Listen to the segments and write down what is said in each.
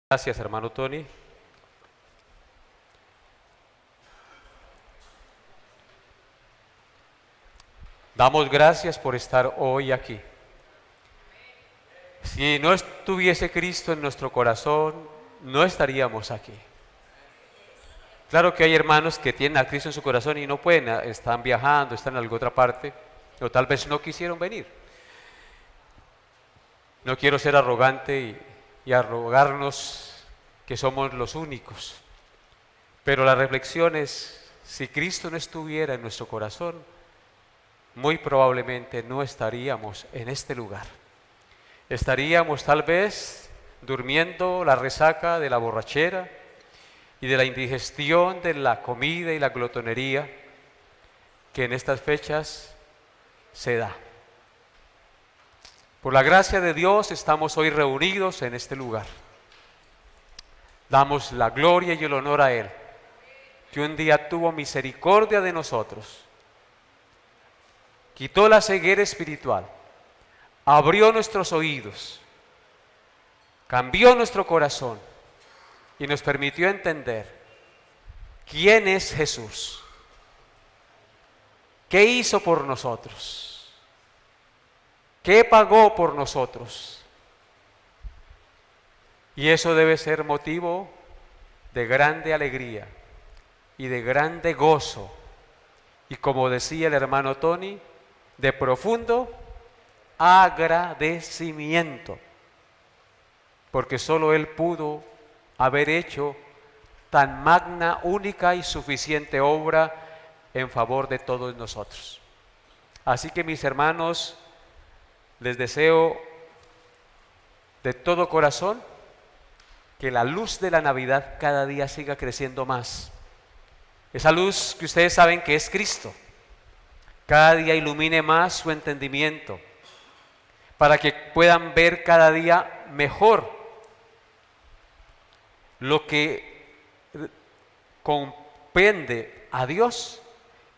Gracias, hermano Tony. Damos gracias por estar hoy aquí. Si no estuviese Cristo en nuestro corazón, no estaríamos aquí. Claro que hay hermanos que tienen a Cristo en su corazón y no pueden, están viajando, están en alguna otra parte, o tal vez no quisieron venir. No quiero ser arrogante y arrogarnos que somos los únicos. Pero la reflexión es, si Cristo no estuviera en nuestro corazón, muy probablemente no estaríamos en este lugar. Estaríamos tal vez durmiendo la resaca de la borrachera y de la indigestión de la comida y la glotonería que en estas fechas se da. Por la gracia de Dios estamos hoy reunidos en este lugar. Damos la gloria y el honor a Él, que un día tuvo misericordia de nosotros, quitó la ceguera espiritual, abrió nuestros oídos, cambió nuestro corazón y nos permitió entender quién es Jesús, qué hizo por nosotros, qué pagó por nosotros. Y eso debe ser motivo de grande alegría y de grande gozo. Y como decía el hermano Tony, de profundo agradecimiento. Porque solo Él pudo haber hecho tan magna, única y suficiente obra en favor de todos nosotros. Así que mis hermanos, les deseo de todo corazón que la luz de la Navidad cada día siga creciendo más. Esa luz que ustedes saben que es Cristo, cada día ilumine más su entendimiento, para que puedan ver cada día mejor lo que compende a Dios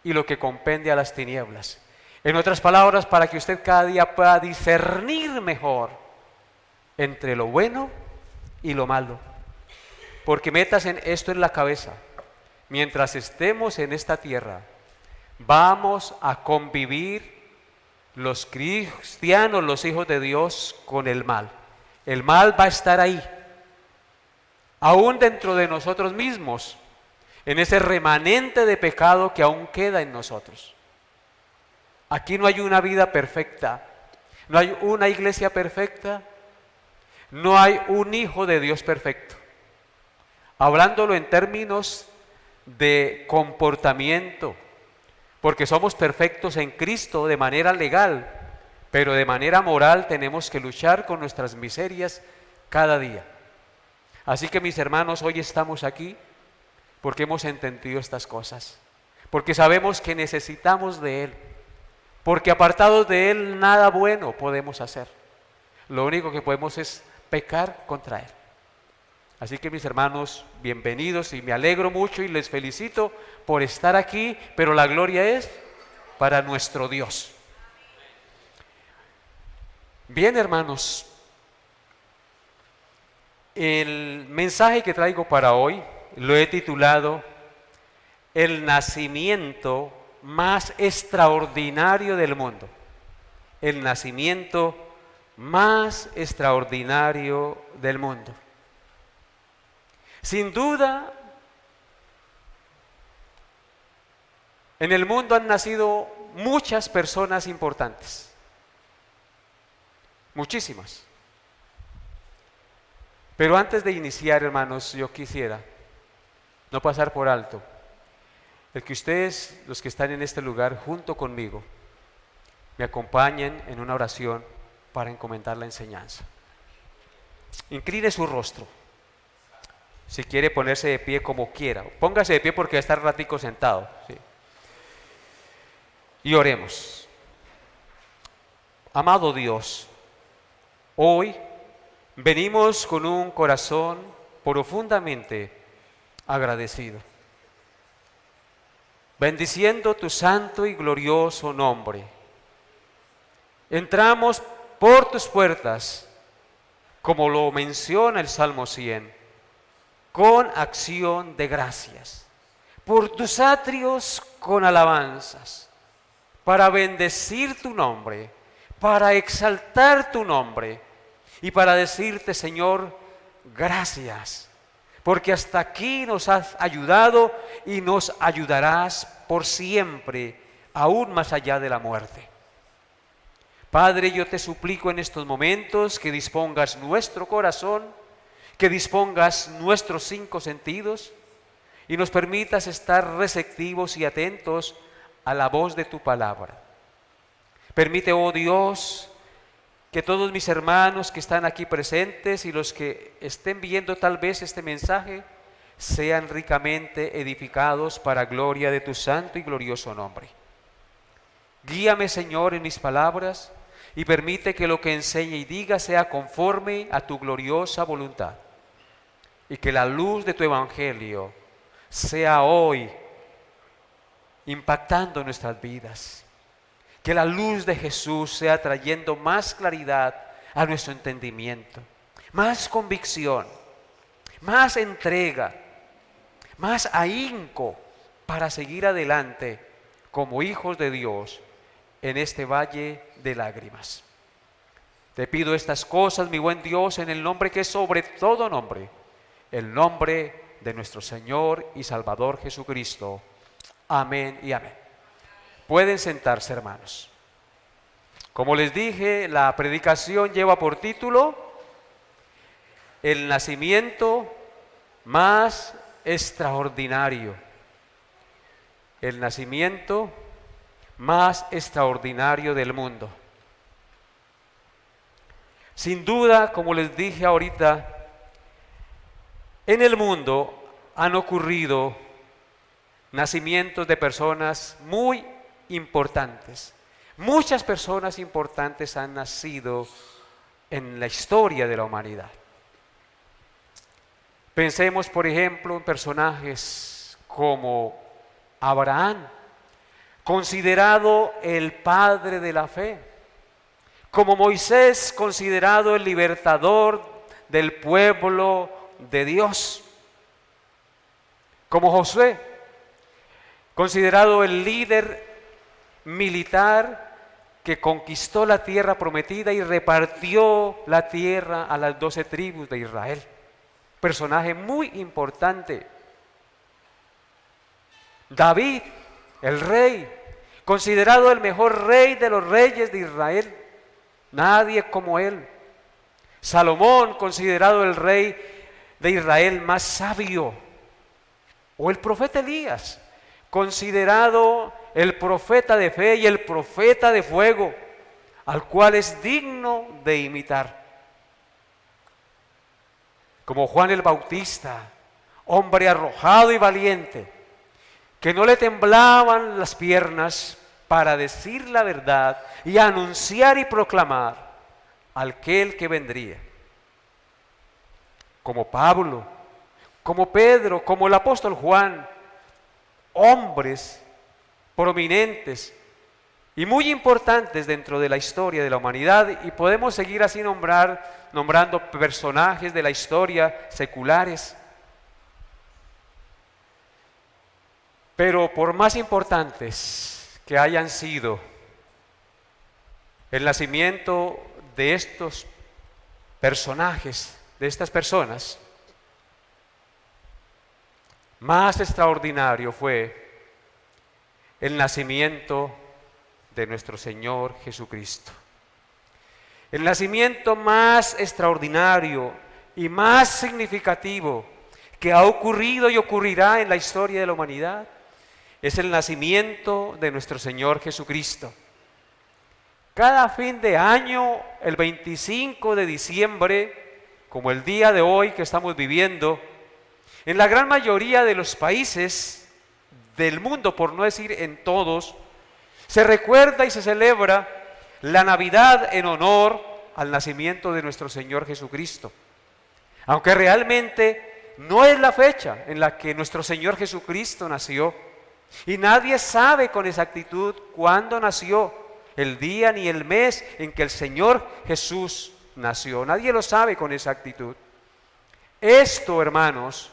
y lo que compende a las tinieblas. En otras palabras, para que usted cada día pueda discernir mejor entre lo bueno y lo malo. Porque metas en esto en la cabeza: mientras estemos en esta tierra, vamos a convivir los cristianos, los hijos de Dios, con el mal. El mal va a estar ahí, aún dentro de nosotros mismos, en ese remanente de pecado que aún queda en nosotros. Aquí no hay una vida perfecta, no hay una iglesia perfecta, no hay un hijo de Dios perfecto. Hablándolo en términos de comportamiento, porque somos perfectos en Cristo de manera legal, pero de manera moral tenemos que luchar con nuestras miserias cada día. Así que mis hermanos, hoy estamos aquí porque hemos entendido estas cosas, porque sabemos que necesitamos de Él, porque apartados de Él nada bueno podemos hacer. Lo único que podemos es pecar contra Él. Así que mis hermanos, bienvenidos, y me alegro mucho y les felicito por estar aquí, pero la gloria es para nuestro Dios. Bien, hermanos, el mensaje que traigo para hoy lo he titulado El nacimiento más extraordinario del mundo. El nacimiento más extraordinario del mundo. Sin duda, en el mundo han nacido muchas personas importantes, muchísimas. Pero antes de iniciar, hermanos, yo quisiera no pasar por alto el que ustedes, los que están en este lugar junto conmigo, me acompañen en una oración para encomendar la enseñanza. Incline su rostro. Si quiere ponerse de pie, como quiera, póngase de pie porque va a estar ratico sentado, ¿sí? Y oremos. Amado Dios, hoy venimos con un corazón profundamente agradecido, bendiciendo tu santo y glorioso nombre. Entramos por tus puertas, como lo menciona el Salmo 100. con acción de gracias, por tus atrios con alabanzas, para bendecir tu nombre, para exaltar tu nombre y para decirte, Señor, gracias, porque hasta aquí nos has ayudado y nos ayudarás por siempre, aún más allá de la muerte. Padre, yo te suplico en estos momentos que dispongas nuestro corazón, que dispongas nuestros 5 sentidos y nos permitas estar receptivos y atentos a la voz de tu palabra. Permite, oh Dios, que todos mis hermanos que están aquí presentes y los que estén viendo tal vez este mensaje sean ricamente edificados para gloria de tu santo y glorioso nombre. Guíame, Señor, en mis palabras y permite que lo que enseñe y diga sea conforme a tu gloriosa voluntad y que la luz de tu evangelio sea hoy impactando nuestras vidas. Que la luz de Jesús sea trayendo más claridad a nuestro entendimiento, más convicción, más entrega, más ahínco para seguir adelante como hijos de Dios en este valle de lágrimas. Te pido estas cosas, mi buen Dios, en el nombre que es sobre todo nombre, el nombre de nuestro Señor y Salvador Jesucristo. Amén y amén. Pueden sentarse, hermanos. Como les dije, la predicación lleva por título El nacimiento más extraordinario. El nacimiento más extraordinario del mundo. Sin duda, como les dije ahorita, en el mundo han ocurrido nacimientos de personas muy importantes. Muchas personas importantes han nacido en la historia de la humanidad. Pensemos, por ejemplo, en personajes como Abraham, considerado el padre de la fe, como Moisés, considerado el libertador del pueblo de Dios, como Josué, considerado el líder militar que conquistó la tierra prometida y repartió la tierra a las 12 tribus de Israel. Personaje muy importante. David, el rey, considerado el mejor rey de los reyes de Israel. Nadie como él. Salomón, considerado el rey de Israel más sabio. O el profeta Elías, considerado el profeta de fe y el profeta de fuego, al cual es digno de imitar. Como Juan el Bautista, hombre arrojado y valiente, que no le temblaban las piernas para decir la verdad y anunciar y proclamar al aquel que vendría. Como Pablo, como Pedro, como el apóstol Juan, hombres prominentes y muy importantes dentro de la historia de la humanidad, y podemos seguir así nombrando personajes de la historia seculares. Pero por más importantes que hayan sido el nacimiento de estos personajes, de estas personas, más extraordinario fue el nacimiento de nuestro Señor Jesucristo. El nacimiento más extraordinario y más significativo que ha ocurrido y ocurrirá en la historia de la humanidad es el nacimiento de nuestro Señor Jesucristo. Cada fin de año, el 25 de diciembre, como el día de hoy que estamos viviendo, en la gran mayoría de los países del mundo, por no decir en todos, se recuerda y se celebra la Navidad en honor al nacimiento de nuestro Señor Jesucristo. Aunque realmente no es la fecha en la que nuestro Señor Jesucristo nació. Y nadie sabe con exactitud cuándo nació, el día ni el mes en que el Señor Jesús nació. Nadie lo sabe con exactitud. Esto, hermanos,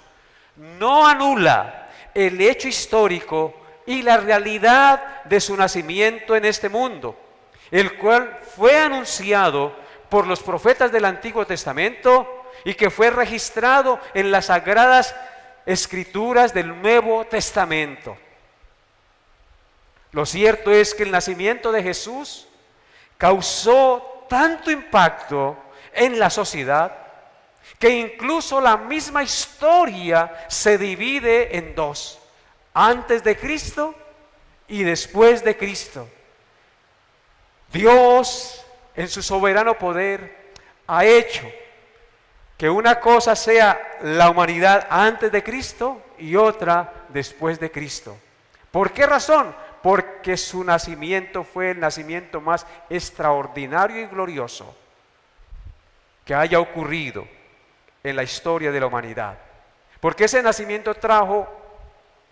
no anula el hecho histórico y la realidad de su nacimiento en este mundo, el cual fue anunciado por los profetas del Antiguo Testamento y que fue registrado en las sagradas escrituras del Nuevo Testamento. Lo cierto es que el nacimiento de Jesús causó tanto impacto en la sociedad que incluso la misma historia se divide en dos: antes de Cristo y después de Cristo. Dios, en su soberano poder, ha hecho que una cosa sea la humanidad antes de Cristo y otra después de Cristo. ¿Por qué razón? Porque su nacimiento fue el nacimiento más extraordinario y glorioso que haya ocurrido en la historia de la humanidad. Porque ese nacimiento trajo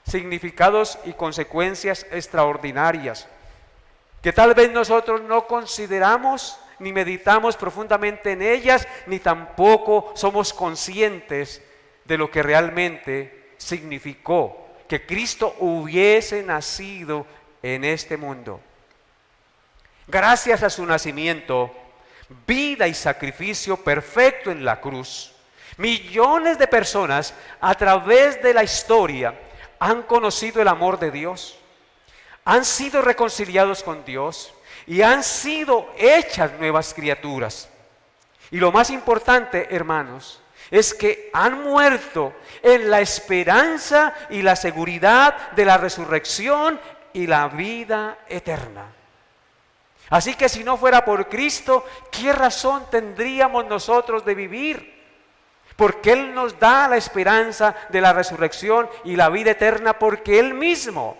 significados y consecuencias extraordinarias que tal vez nosotros no consideramos ni meditamos profundamente en ellas, ni tampoco somos conscientes de lo que realmente significó que Cristo hubiese nacido en este mundo. Gracias a su nacimiento, vida y sacrificio perfecto en la cruz, millones de personas a través de la historia han conocido el amor de Dios, han sido reconciliados con Dios y han sido hechas nuevas criaturas. Y lo más importante, hermanos, es que han muerto en la esperanza y la seguridad de la resurrección y la vida eterna. Así que si no fuera por Cristo, ¿qué razón tendríamos nosotros de vivir? Porque Él nos da la esperanza de la resurrección y la vida eterna, porque Él mismo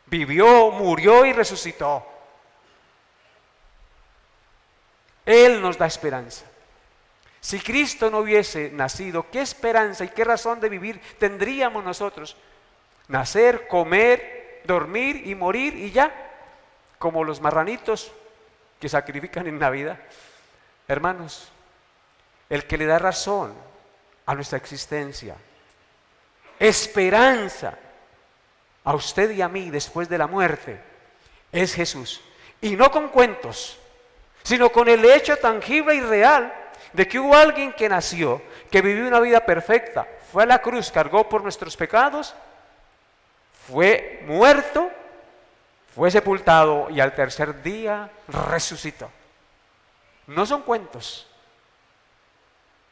vivió, murió y resucitó. Él nos da esperanza. Si Cristo no hubiese nacido, ¿qué esperanza y qué razón de vivir tendríamos nosotros? Nacer, comer, dormir y morir y ya, como los marranitos que sacrifican en Navidad. Hermanos, el que le da razón a nuestra existencia, esperanza a usted y a mí después de la muerte, es Jesús. Y no con cuentos, sino con el hecho tangible y real de que hubo alguien que nació, que vivió una vida perfecta, fue a la cruz, cargó por nuestros pecados, fue muerto, fue sepultado y al tercer día resucitó. No son cuentos.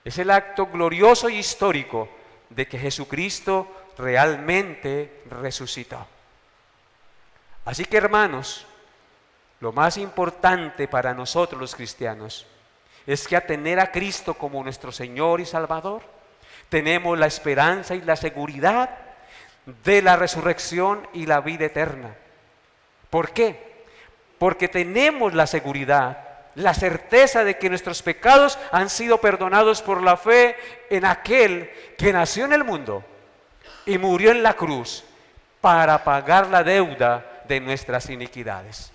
Es el acto glorioso y histórico de que Jesucristo realmente resucitó. Así que, hermanos, lo más importante para nosotros los cristianos es que a tener a Cristo como nuestro Señor y Salvador, tenemos la esperanza y la seguridad de la resurrección y la vida eterna. ¿Por qué? Porque tenemos la seguridad, la certeza de que nuestros pecados han sido perdonados por la fe en aquel que nació en el mundo y murió en la cruz para pagar la deuda de nuestras iniquidades.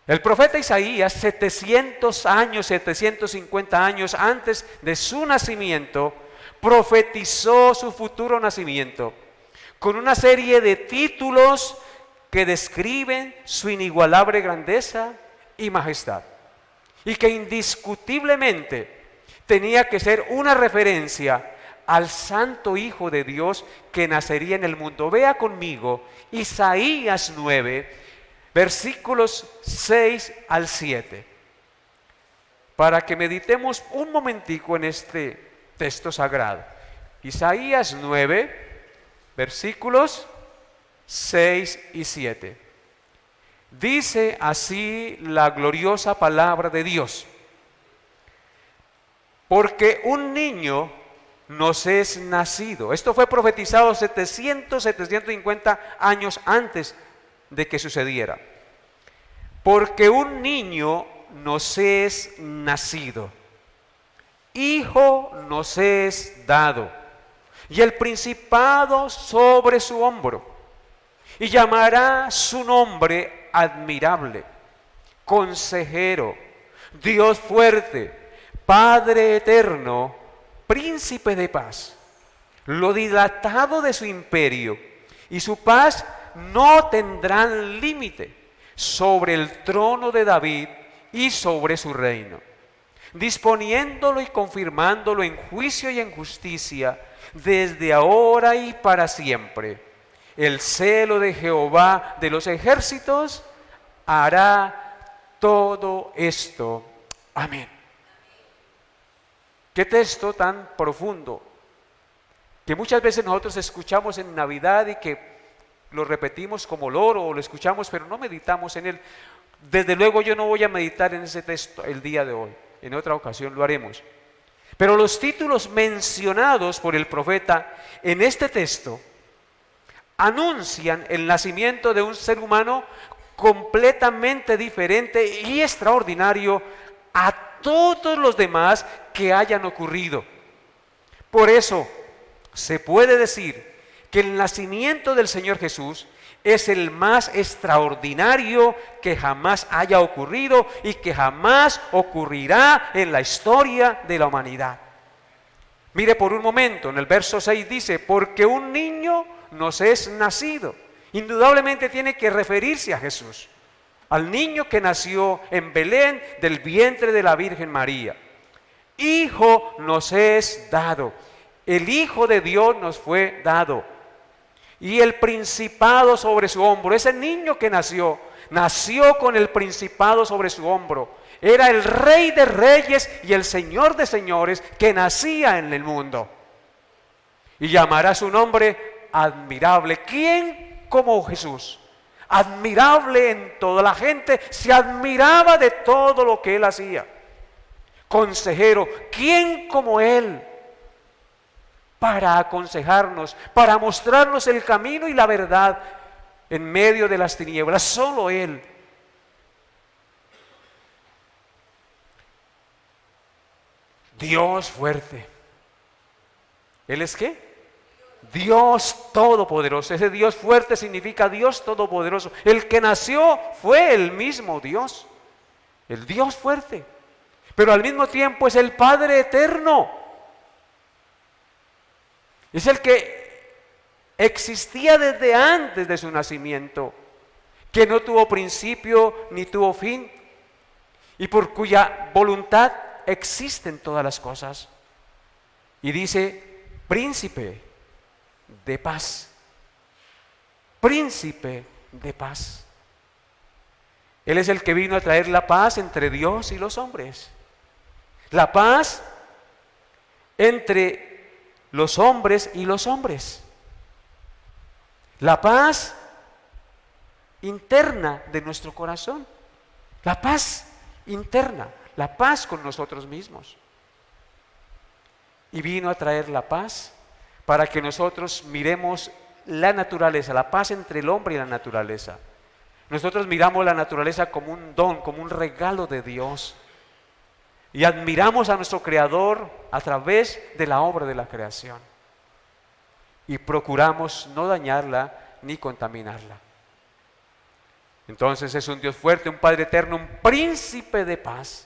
El profeta Isaías, 750 años antes de su nacimiento, profetizó su futuro nacimiento con una serie de títulos que describen su inigualable grandeza y majestad, y que indiscutiblemente tenía que ser una referencia al Santo Hijo de Dios que nacería en el mundo. Vea conmigo Isaías 9, versículos 6 al 7, para que meditemos un momentico en este texto sagrado. Isaías 9, versículos 6 y 7. Dice así la gloriosa palabra de Dios: porque un niño nos es nacido. Esto fue profetizado 750 años antes de que sucediera. Porque un niño nos es nacido, hijo nos es dado, y el principado sobre su hombro, y llamará su nombre admirable, consejero, Dios fuerte, Padre eterno, príncipe de paz. lo dilatado de su imperio y su paz no tendrán límite sobre el trono de David y sobre su reino, disponiéndolo y confirmándolo en juicio y en justicia desde ahora y para siempre. El celo de Jehová de los ejércitos hará todo esto. Amén. Qué texto tan profundo, que muchas veces nosotros escuchamos en Navidad y que lo repetimos como loro o lo escuchamos, pero no meditamos en él. Desde luego yo no voy a meditar en ese texto el día de hoy, en otra ocasión lo haremos. Pero los títulos mencionados por el profeta en este texto anuncian el nacimiento de un ser humano completamente diferente y extraordinario a todos los demás que hayan ocurrido. Por eso se puede decir que el nacimiento del Señor Jesús es el más extraordinario que jamás haya ocurrido y que jamás ocurrirá en la historia de la humanidad. Mire por un momento, en el verso 6 dice, porque un niño nos es nacido. Indudablemente tiene que referirse a Jesús, al niño que nació en Belén del vientre de la Virgen María. Hijo nos es dado, el Hijo de Dios nos fue dado, y el principado sobre su hombro. Ese niño que nació con el principado sobre su hombro. Era el Rey de Reyes y el Señor de Señores que nacía en el mundo. Y llamará su nombre Admirable. ¿Quién como Jesús? Admirable en toda la gente, se admiraba de todo lo que él hacía. Consejero, ¿quién como él? Para aconsejarnos, para mostrarnos el camino y la verdad en medio de las tinieblas, solo él. Dios fuerte. ¿Él es qué? Dios todopoderoso. Ese Dios fuerte significa Dios todopoderoso. El que nació fue el mismo Dios, el Dios fuerte, pero al mismo tiempo es el Padre eterno. Es el que existía desde antes de su nacimiento, que no tuvo principio ni tuvo fin, y por cuya voluntad existen todas las cosas. Y dice, príncipe de paz. Príncipe de paz. Él es el que vino a traer la paz entre Dios y los hombres. La paz entre los hombres y los hombres. La paz interna de nuestro corazón. La paz interna, la paz con nosotros mismos. Y vino a traer la paz para que nosotros miremos la naturaleza, la paz entre el hombre y la naturaleza. Nosotros miramos la naturaleza como un don, como un regalo de Dios. Y admiramos a nuestro Creador a través de la obra de la creación. Y procuramos no dañarla ni contaminarla. Entonces es un Dios fuerte, un Padre eterno, un príncipe de paz.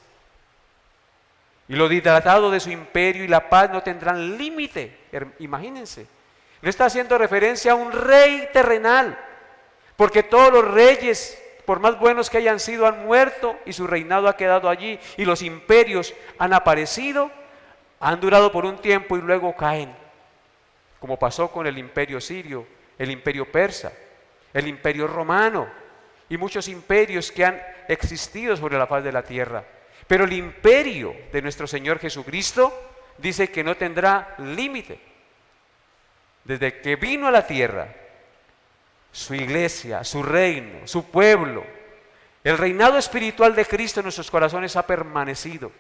Y lo dilatado de su imperio y la paz no tendrán límite. Imagínense. No está haciendo referencia a un rey terrenal, porque todos los reyes, por más buenos que hayan sido, han muerto y su reinado ha quedado allí, y los imperios han aparecido, han durado por un tiempo y luego caen, como pasó con el imperio sirio, el imperio persa, el imperio romano y muchos imperios que han existido sobre la faz de la tierra. Pero el imperio de nuestro Señor Jesucristo dice que no tendrá límite. Desde que vino a la tierra, su iglesia, su reino, su pueblo, el reinado espiritual de Cristo en nuestros corazones ha permanecido.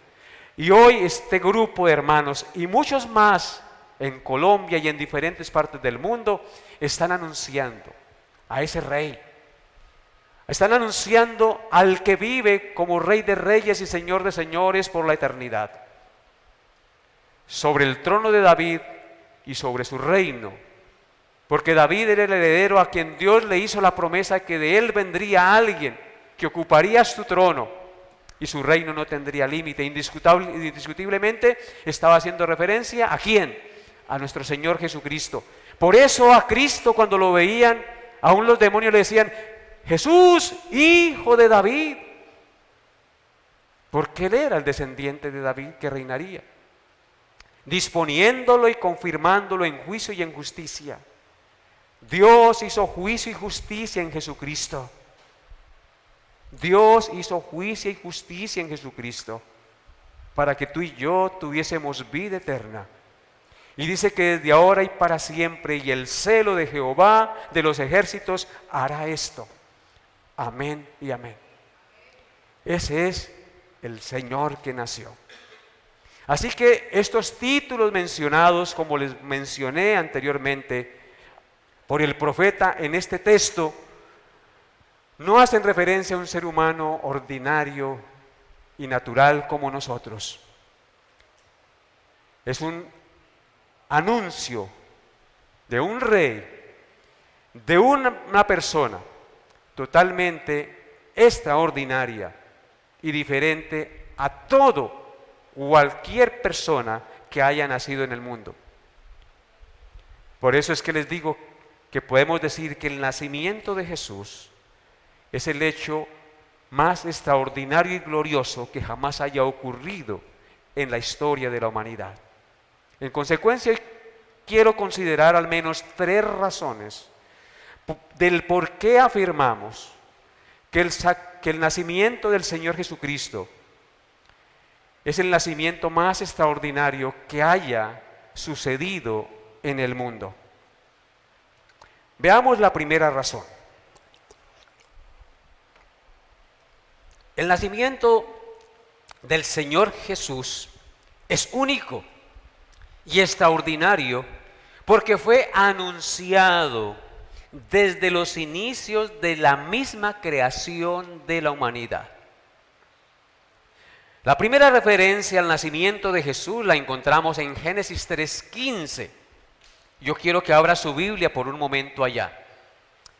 Y hoy este grupo de hermanos y muchos más en Colombia y en diferentes partes del mundo están anunciando a ese rey. Están anunciando al que vive como Rey de Reyes y Señor de Señores por la eternidad. Sobre el trono de David y sobre su reino. Porque David era el heredero a quien Dios le hizo la promesa que de él vendría alguien que ocuparía su trono y su reino no tendría límite. Indiscutiblemente estaba haciendo referencia ¿a quién? a nuestro Señor Jesucristo. Por eso a Cristo, cuando lo veían, aún los demonios le decían: Jesús, hijo de David, porque él era el descendiente de David que reinaría, disponiéndolo y confirmándolo en juicio y en justicia. Dios hizo juicio y justicia en Jesucristo. Dios hizo juicio y justicia en Jesucristo para que tú y yo tuviésemos vida eterna. Y dice que desde ahora y para siempre, y el celo de Jehová de los ejércitos hará esto. Amén y amén. Ese es el Señor que nació. Así que estos títulos mencionados, como les mencioné anteriormente, por el profeta en este texto, no hacen referencia a un ser humano ordinario y natural como nosotros. Es un anuncio de un rey, de una persona totalmente extraordinaria y diferente a cualquier persona que haya nacido en el mundo. Por eso es que les digo que podemos decir que el nacimiento de Jesús es el hecho más extraordinario y glorioso que jamás haya ocurrido en la historia de la humanidad. En consecuencia, quiero considerar al menos 3 razones del por qué afirmamos que el nacimiento del Señor Jesucristo es el nacimiento más extraordinario que haya sucedido en el mundo. Veamos la primera razón. El nacimiento del Señor Jesús es único y extraordinario porque fue anunciado desde los inicios de la misma creación de la humanidad. La primera referencia al nacimiento de Jesús la encontramos en Génesis 3:15. Yo quiero que abra su Biblia por un momento allá.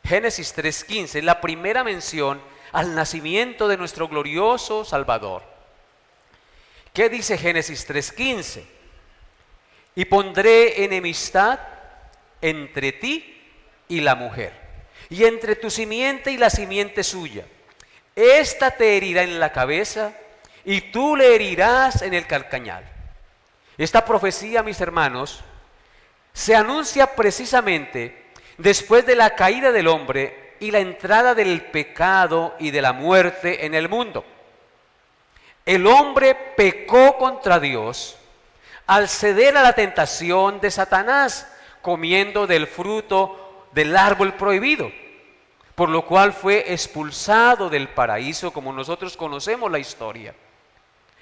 Génesis 3:15 es la primera mención al nacimiento de nuestro glorioso Salvador. ¿Qué dice Génesis 3:15? Y pondré enemistad entre ti y la mujer, y entre tu simiente y la simiente suya. Esta te herirá en la cabeza, y tú le herirás en el calcañar. Esta profecía, mis hermanos, se anuncia precisamente después de la caída del hombre y la entrada del pecado y de la muerte en el mundo. El hombre pecó contra Dios al ceder a la tentación de Satanás, comiendo del fruto del árbol prohibido, por lo cual fue expulsado del paraíso, como nosotros conocemos la historia.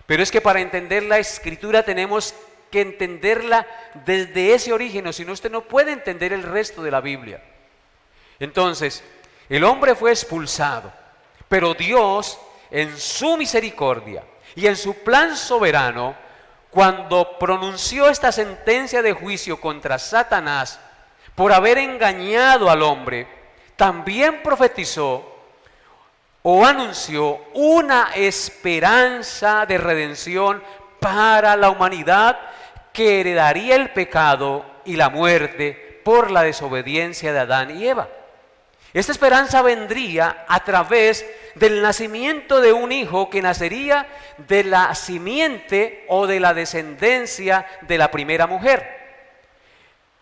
Pero es que para entender la Escritura tenemos que entenderla desde ese origen, si no, usted no puede entender el resto de la Biblia. Entonces, el hombre fue expulsado, pero Dios, en su misericordia y en su plan soberano, cuando pronunció esta sentencia de juicio contra Satanás por haber engañado al hombre, también profetizó o anunció una esperanza de redención para la humanidad que heredaría el pecado y la muerte por la desobediencia de Adán y Eva. Esta esperanza vendría a través del nacimiento de un hijo que nacería de la simiente o de la descendencia de la primera mujer,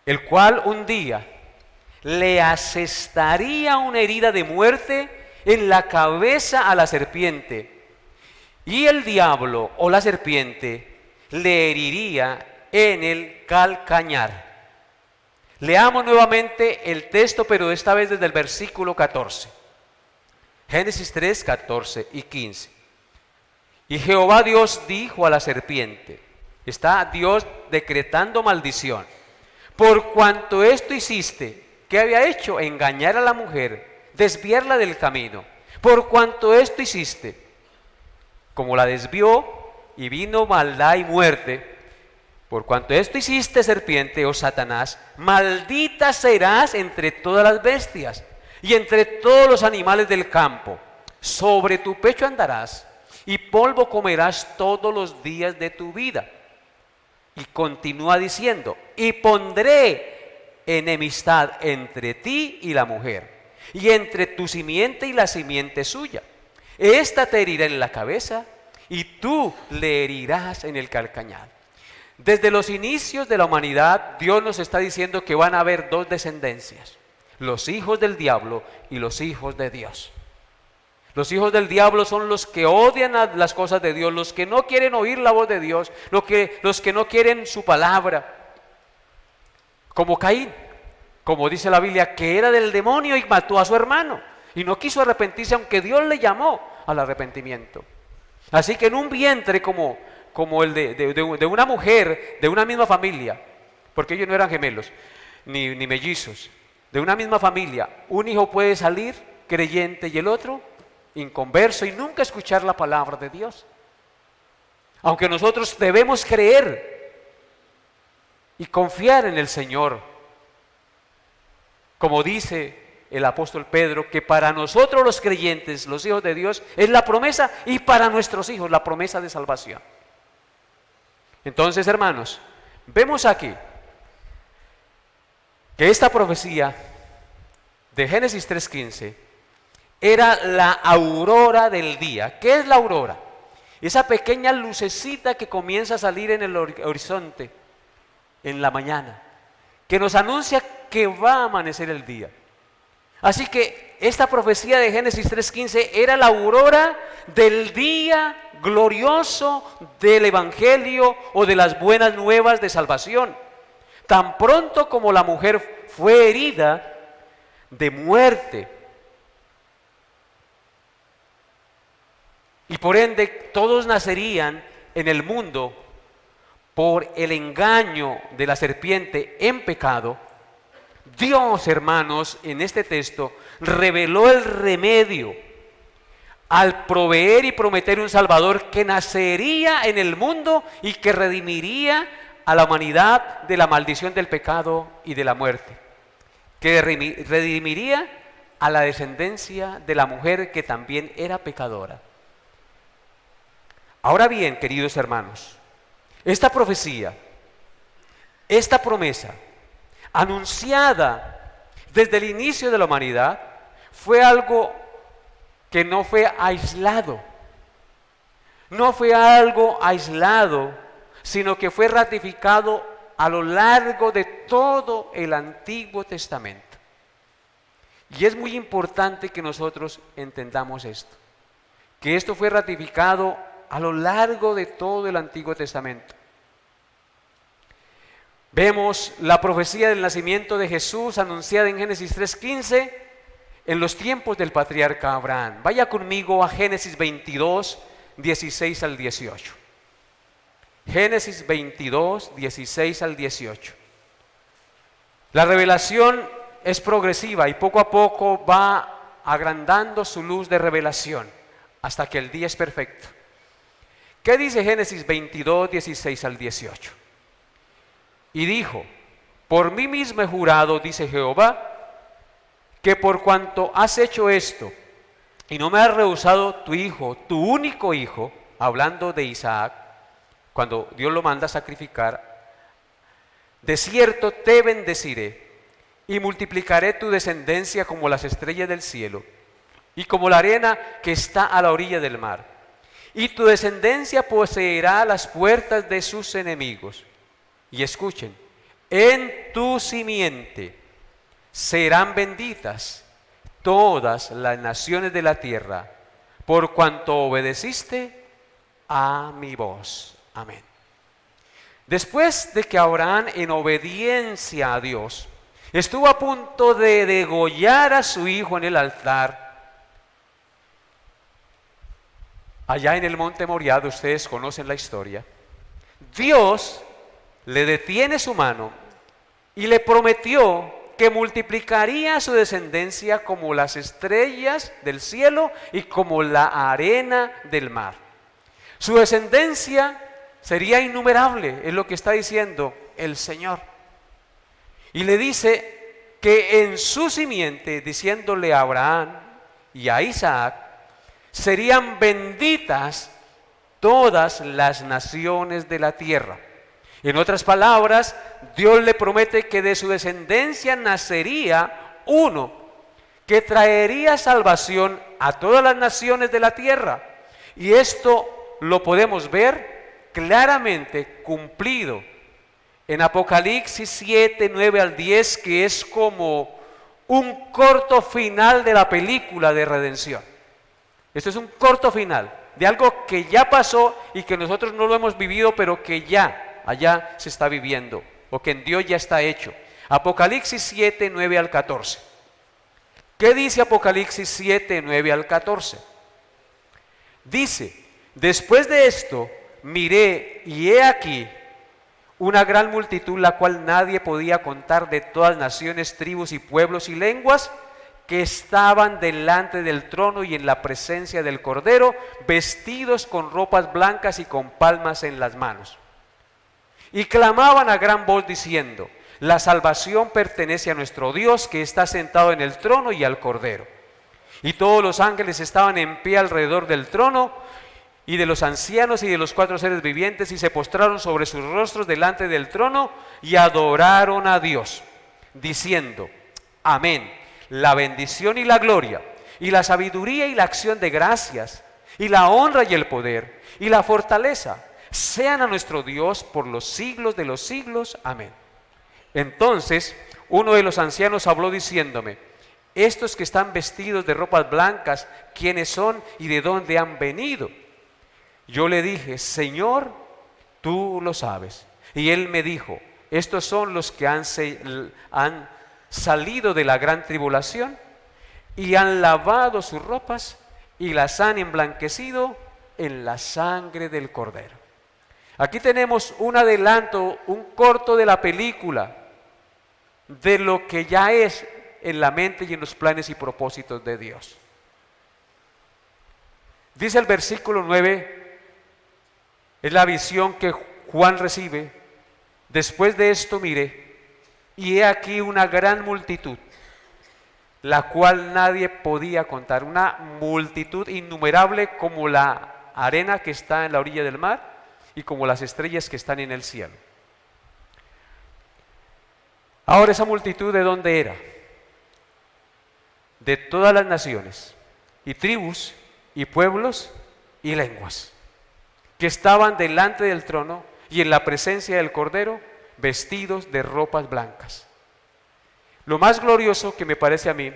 el cual un día le asestaría una herida de muerte en la cabeza a la serpiente, y el diablo o la serpiente le heriría en el calcañar. Leamos nuevamente el texto, pero esta vez desde el versículo 14. Génesis 3, 14 y 15. Y Jehová Dios dijo a la serpiente, está Dios decretando maldición, por cuanto esto hiciste. ¿Qué había hecho? Engañar a la mujer, desviarla del camino. Por cuanto esto hiciste, como la desvió y vino maldad y muerte, por cuanto esto hiciste, serpiente, oh Satanás, maldita serás entre todas las bestias y entre todos los animales del campo. Sobre tu pecho andarás y polvo comerás todos los días de tu vida. Y continúa diciendo, y pondré enemistad entre ti y la mujer, y entre tu simiente y la simiente suya. Esta te herirá en la cabeza, y tú le herirás en el calcañar. Desde los inicios de la humanidad, Dios nos está diciendo que van a haber dos descendencias, los hijos del diablo y los hijos de Dios. Los hijos del diablo son los que odian las cosas de Dios, los que no quieren oír la voz de Dios, los que no quieren su palabra. Como Caín, como dice la Biblia, que era del demonio y mató a su hermano. Y no quiso arrepentirse, aunque Dios le llamó al arrepentimiento. Así que en un vientre como el de una mujer, de una misma familia, porque ellos no eran gemelos, ni mellizos, de una misma familia, un hijo puede salir creyente y el otro inconverso y nunca escuchar la palabra de Dios. Aunque nosotros debemos creer y confiar en el Señor, como dice el apóstol Pedro, que para nosotros los creyentes, los hijos de Dios, es la promesa, y para nuestros hijos la promesa de salvación. Entonces, hermanos, vemos aquí que esta profecía de Génesis 3:15 era la aurora del día. ¿Qué es la aurora? Esa pequeña lucecita que comienza a salir en el horizonte en la mañana, que nos anuncia que va a amanecer el día. Así que esta profecía de Génesis 3:15 era la aurora del día glorioso del Evangelio o de las buenas nuevas de salvación. Tan pronto como la mujer fue herida de muerte, y por ende todos nacerían en el mundo por el engaño de la serpiente en pecado, Dios, hermanos, en este texto reveló el remedio al proveer y prometer un Salvador que nacería en el mundo y que redimiría a la humanidad de la maldición del pecado y de la muerte, que redimiría a la descendencia de la mujer que también era pecadora. Ahora bien, queridos hermanos, esta profecía, esta promesa, anunciada desde el inicio de la humanidad, fue algo que no fue aislado. No fue algo aislado, sino que fue ratificado a lo largo de todo el Antiguo Testamento. Y es muy importante que nosotros entendamos esto, que esto fue ratificado a lo largo de todo el Antiguo Testamento. Vemos la profecía del nacimiento de Jesús anunciada en Génesis 3:15 en los tiempos del patriarca Abraham. Vaya conmigo a Génesis 22, 16 al 18. Génesis 22, 16 al 18. La revelación es progresiva y poco a poco va agrandando su luz de revelación hasta que el día es perfecto. ¿Qué dice Génesis 22, 16 al 18? Y dijo: por mí mismo he jurado, dice Jehová, que por cuanto has hecho esto y no me has rehusado tu hijo, tu único hijo, hablando de Isaac, cuando Dios lo manda a sacrificar, de cierto te bendeciré y multiplicaré tu descendencia como las estrellas del cielo y como la arena que está a la orilla del mar. Y tu descendencia poseerá las puertas de sus enemigos. Y escuchen, en tu simiente serán benditas todas las naciones de la tierra, por cuanto obedeciste a mi voz. Amén. Después de que Abraham, en obediencia a Dios, estuvo a punto de degollar a su hijo en el altar, allá en el monte Moriah, ustedes conocen la historia, Dios le detiene su mano y le prometió que multiplicaría su descendencia como las estrellas del cielo y como la arena del mar. Su descendencia sería innumerable, es lo que está diciendo el Señor. Y le dice que en su simiente, diciéndole a Abraham y a Isaac, serían benditas todas las naciones de la tierra. En otras palabras, Dios le promete que de su descendencia nacería uno que traería salvación a todas las naciones de la tierra. Y esto lo podemos ver claramente cumplido en Apocalipsis 7, 9 al 10, que es como un corto final de la película de redención. Esto es un corto final de algo que ya pasó y que nosotros no lo hemos vivido, pero que ya allá se está viviendo, o que en Dios ya está hecho. Apocalipsis 7, 9 al 14. ¿Qué dice Apocalipsis 7, 9 al 14? Dice: después de esto miré, y he aquí una gran multitud, la cual nadie podía contar, de todas naciones, tribus y pueblos y lenguas, que estaban delante del trono y en la presencia del Cordero, vestidos con ropas blancas y con palmas en las manos. Y clamaban a gran voz diciendo: la salvación pertenece a nuestro Dios, que está sentado en el trono, y al Cordero. Y todos los ángeles estaban en pie alrededor del trono y de los ancianos y de los 4 seres vivientes, y se postraron sobre sus rostros delante del trono y adoraron a Dios, diciendo: amén. La bendición y la gloria y la sabiduría y la acción de gracias y la honra y el poder y la fortaleza sean a nuestro Dios por los siglos de los siglos. Amén. Entonces uno de los ancianos habló diciéndome: estos que están vestidos de ropas blancas, ¿quiénes son y de dónde han venido? Yo le dije: Señor, tú lo sabes. Y él me dijo: estos son los que han salido de la gran tribulación y han lavado sus ropas y las han emblanquecido en la sangre del Cordero. Aquí tenemos un adelanto, un corto de la película, de lo que ya es en la mente y en los planes y propósitos de Dios. Dice el versículo 9, es la visión que Juan recibe: después de esto miré, y he aquí una gran multitud, la cual nadie podía contar, una multitud innumerable como la arena que está en la orilla del mar y como las estrellas que están en el cielo. Ahora, esa multitud, ¿de dónde era? De todas las naciones y tribus y pueblos y lenguas, que estaban delante del trono y en la presencia del Cordero, vestidos de ropas blancas. Lo más glorioso que me parece a mí,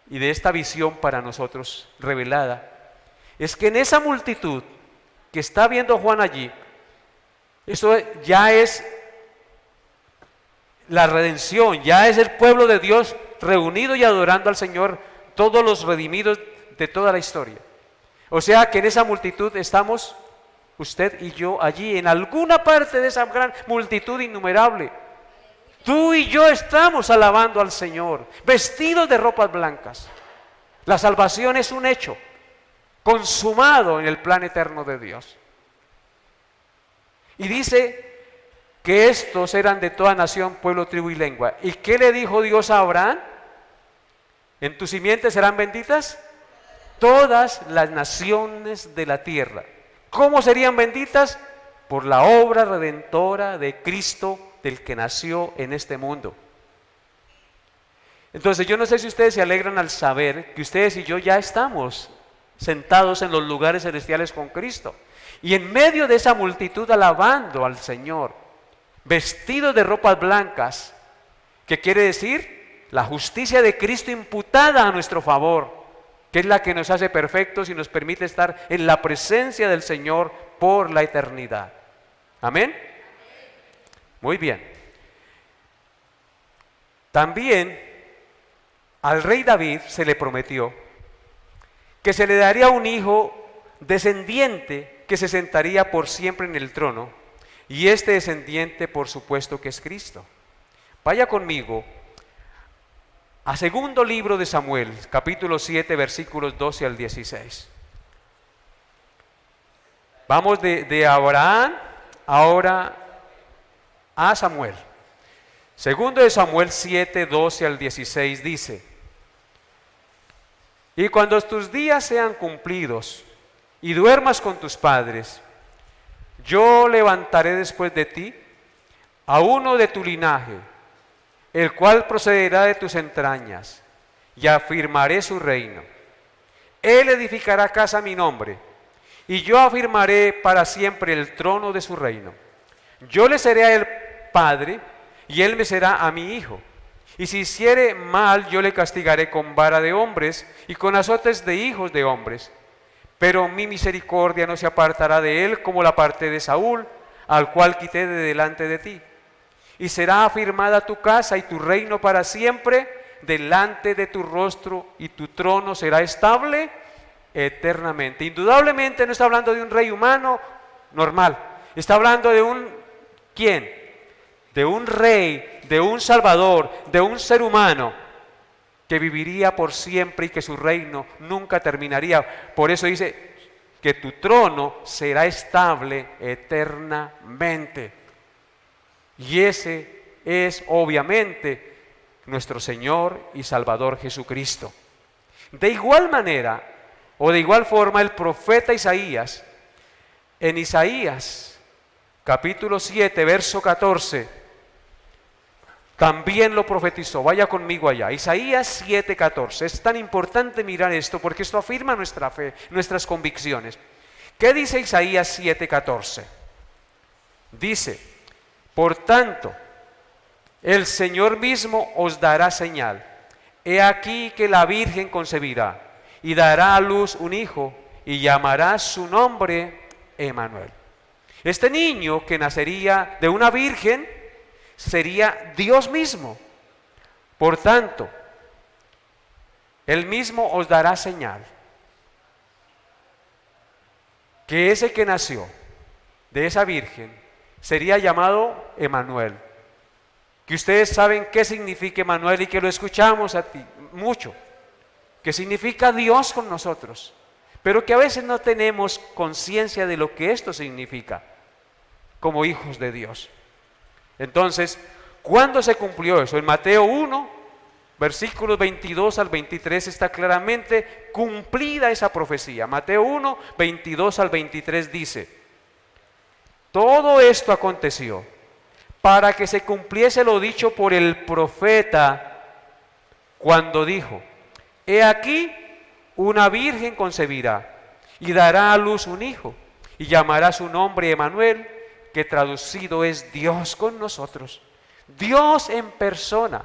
y de esta visión para nosotros revelada, es que en esa multitud que está viendo Juan allí, eso ya es la redención, ya es el pueblo de Dios reunido y adorando al Señor, todos los redimidos de toda la historia. O sea que en esa multitud estamos usted y yo allí, en alguna parte de esa gran multitud innumerable. Tú y yo estamos alabando al Señor, vestidos de ropas blancas. La salvación es un hecho consumado en el plan eterno de Dios. Y dice que estos eran de toda nación, pueblo, tribu y lengua. ¿Y qué le dijo Dios a Abraham? En tu simiente serán benditas todas las naciones de la tierra. ¿Cómo serían benditas? Por la obra redentora de Cristo, del que nació en este mundo. Entonces yo no sé si ustedes se alegran al saber que ustedes y yo ya estamos sentados en los lugares celestiales con Cristo, y en medio de esa multitud alabando al Señor, vestidos de ropas blancas, que quiere decir la justicia de Cristo imputada a nuestro favor, que es la que nos hace perfectos y nos permite estar en la presencia del Señor por la eternidad. ¿Amén? Muy bien. También al rey David se le prometió que se le daría un hijo descendiente que se sentaría por siempre en el trono, y este descendiente, por supuesto, que es Cristo. Vaya conmigo a segundo libro de Samuel, capítulo 7, versículos 12 al 16. Vamos de Abraham ahora a Samuel. Segundo de Samuel 7, 12 al 16 dice: y cuando tus días sean cumplidos y duermas con tus padres, yo levantaré después de ti a uno de tu linaje, el cual procederá de tus entrañas, y afirmaré su reino. Él edificará casa a mi nombre, y yo afirmaré para siempre el trono de su reino. Yo le seré a él padre, y él me será a mi hijo. Y si hiciere mal, yo le castigaré con vara de hombres y con azotes de hijos de hombres. Pero mi misericordia no se apartará de él como la aparté de Saúl, al cual quité de delante de ti. Y será afirmada tu casa y tu reino para siempre delante de tu rostro, y tu trono será estable eternamente. Indudablemente no está hablando de un rey humano normal, está hablando de un ¿quién? De un rey, de un salvador, de un ser humano que viviría por siempre y que su reino nunca terminaría. Por eso dice que tu trono será estable eternamente. Y ese es obviamente nuestro Señor y Salvador Jesucristo. De igual manera, o de igual forma, el profeta Isaías, en Isaías capítulo 7, verso 14, también lo profetizó. Vaya conmigo allá. Isaías 7:14. Es tan importante mirar esto porque esto afirma nuestra fe, nuestras convicciones. ¿Qué dice Isaías 7:14? Dice: por tanto, el Señor mismo os dará señal. He aquí que la Virgen concebirá y dará a luz un hijo y llamará su nombre Emmanuel. Este niño que nacería de una virgen sería Dios mismo. Por tanto, Él mismo os dará señal. Que ese que nació de esa virgen sería llamado Emmanuel. Que ustedes saben qué significa Emmanuel y que lo escuchamos mucho. Que significa Dios con nosotros. Pero que a veces no tenemos conciencia de lo que esto significa como hijos de Dios. Entonces, ¿cuándo se cumplió eso? En Mateo 1, versículos 22 al 23 está claramente cumplida esa profecía. Mateo 1, 22 al 23 dice: todo esto aconteció para que se cumpliese lo dicho por el profeta cuando dijo: he aquí, una virgen concebirá y dará a luz un hijo y llamará su nombre Emmanuel, que traducido es Dios con nosotros. Dios en persona,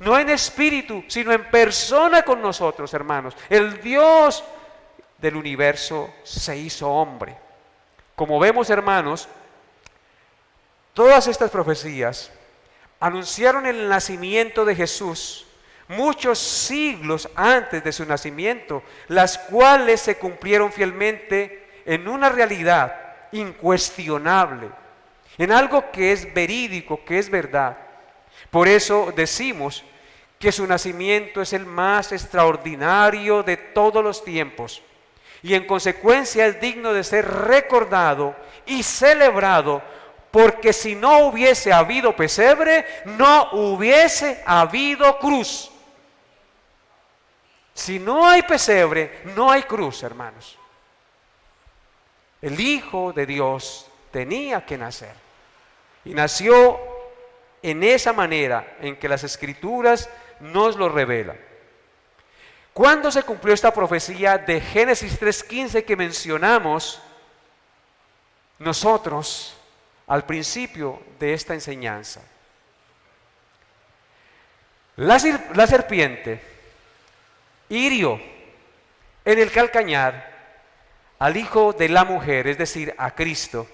no en espíritu, sino en persona con nosotros, hermanos. El Dios del universo se hizo hombre. Como vemos, hermanos, todas estas profecías anunciaron el nacimiento de Jesús muchos siglos antes de su nacimiento, las cuales se cumplieron fielmente en una realidad incuestionable, en algo que es verídico, que es verdad. Por eso decimos que su nacimiento es el más extraordinario de todos los tiempos y en consecuencia es digno de ser recordado y celebrado, porque si no hubiese habido pesebre, no hubiese habido cruz. Si no hay pesebre, no hay cruz, hermanos. El Hijo de Dios tenía que nacer. Y nació en esa manera en que las Escrituras nos lo revelan. ¿Cuándo se cumplió esta profecía de Génesis 3:15 que mencionamos nosotros al principio de esta enseñanza? La serpiente hirió en el calcañar al Hijo de la mujer, es decir, a Cristo,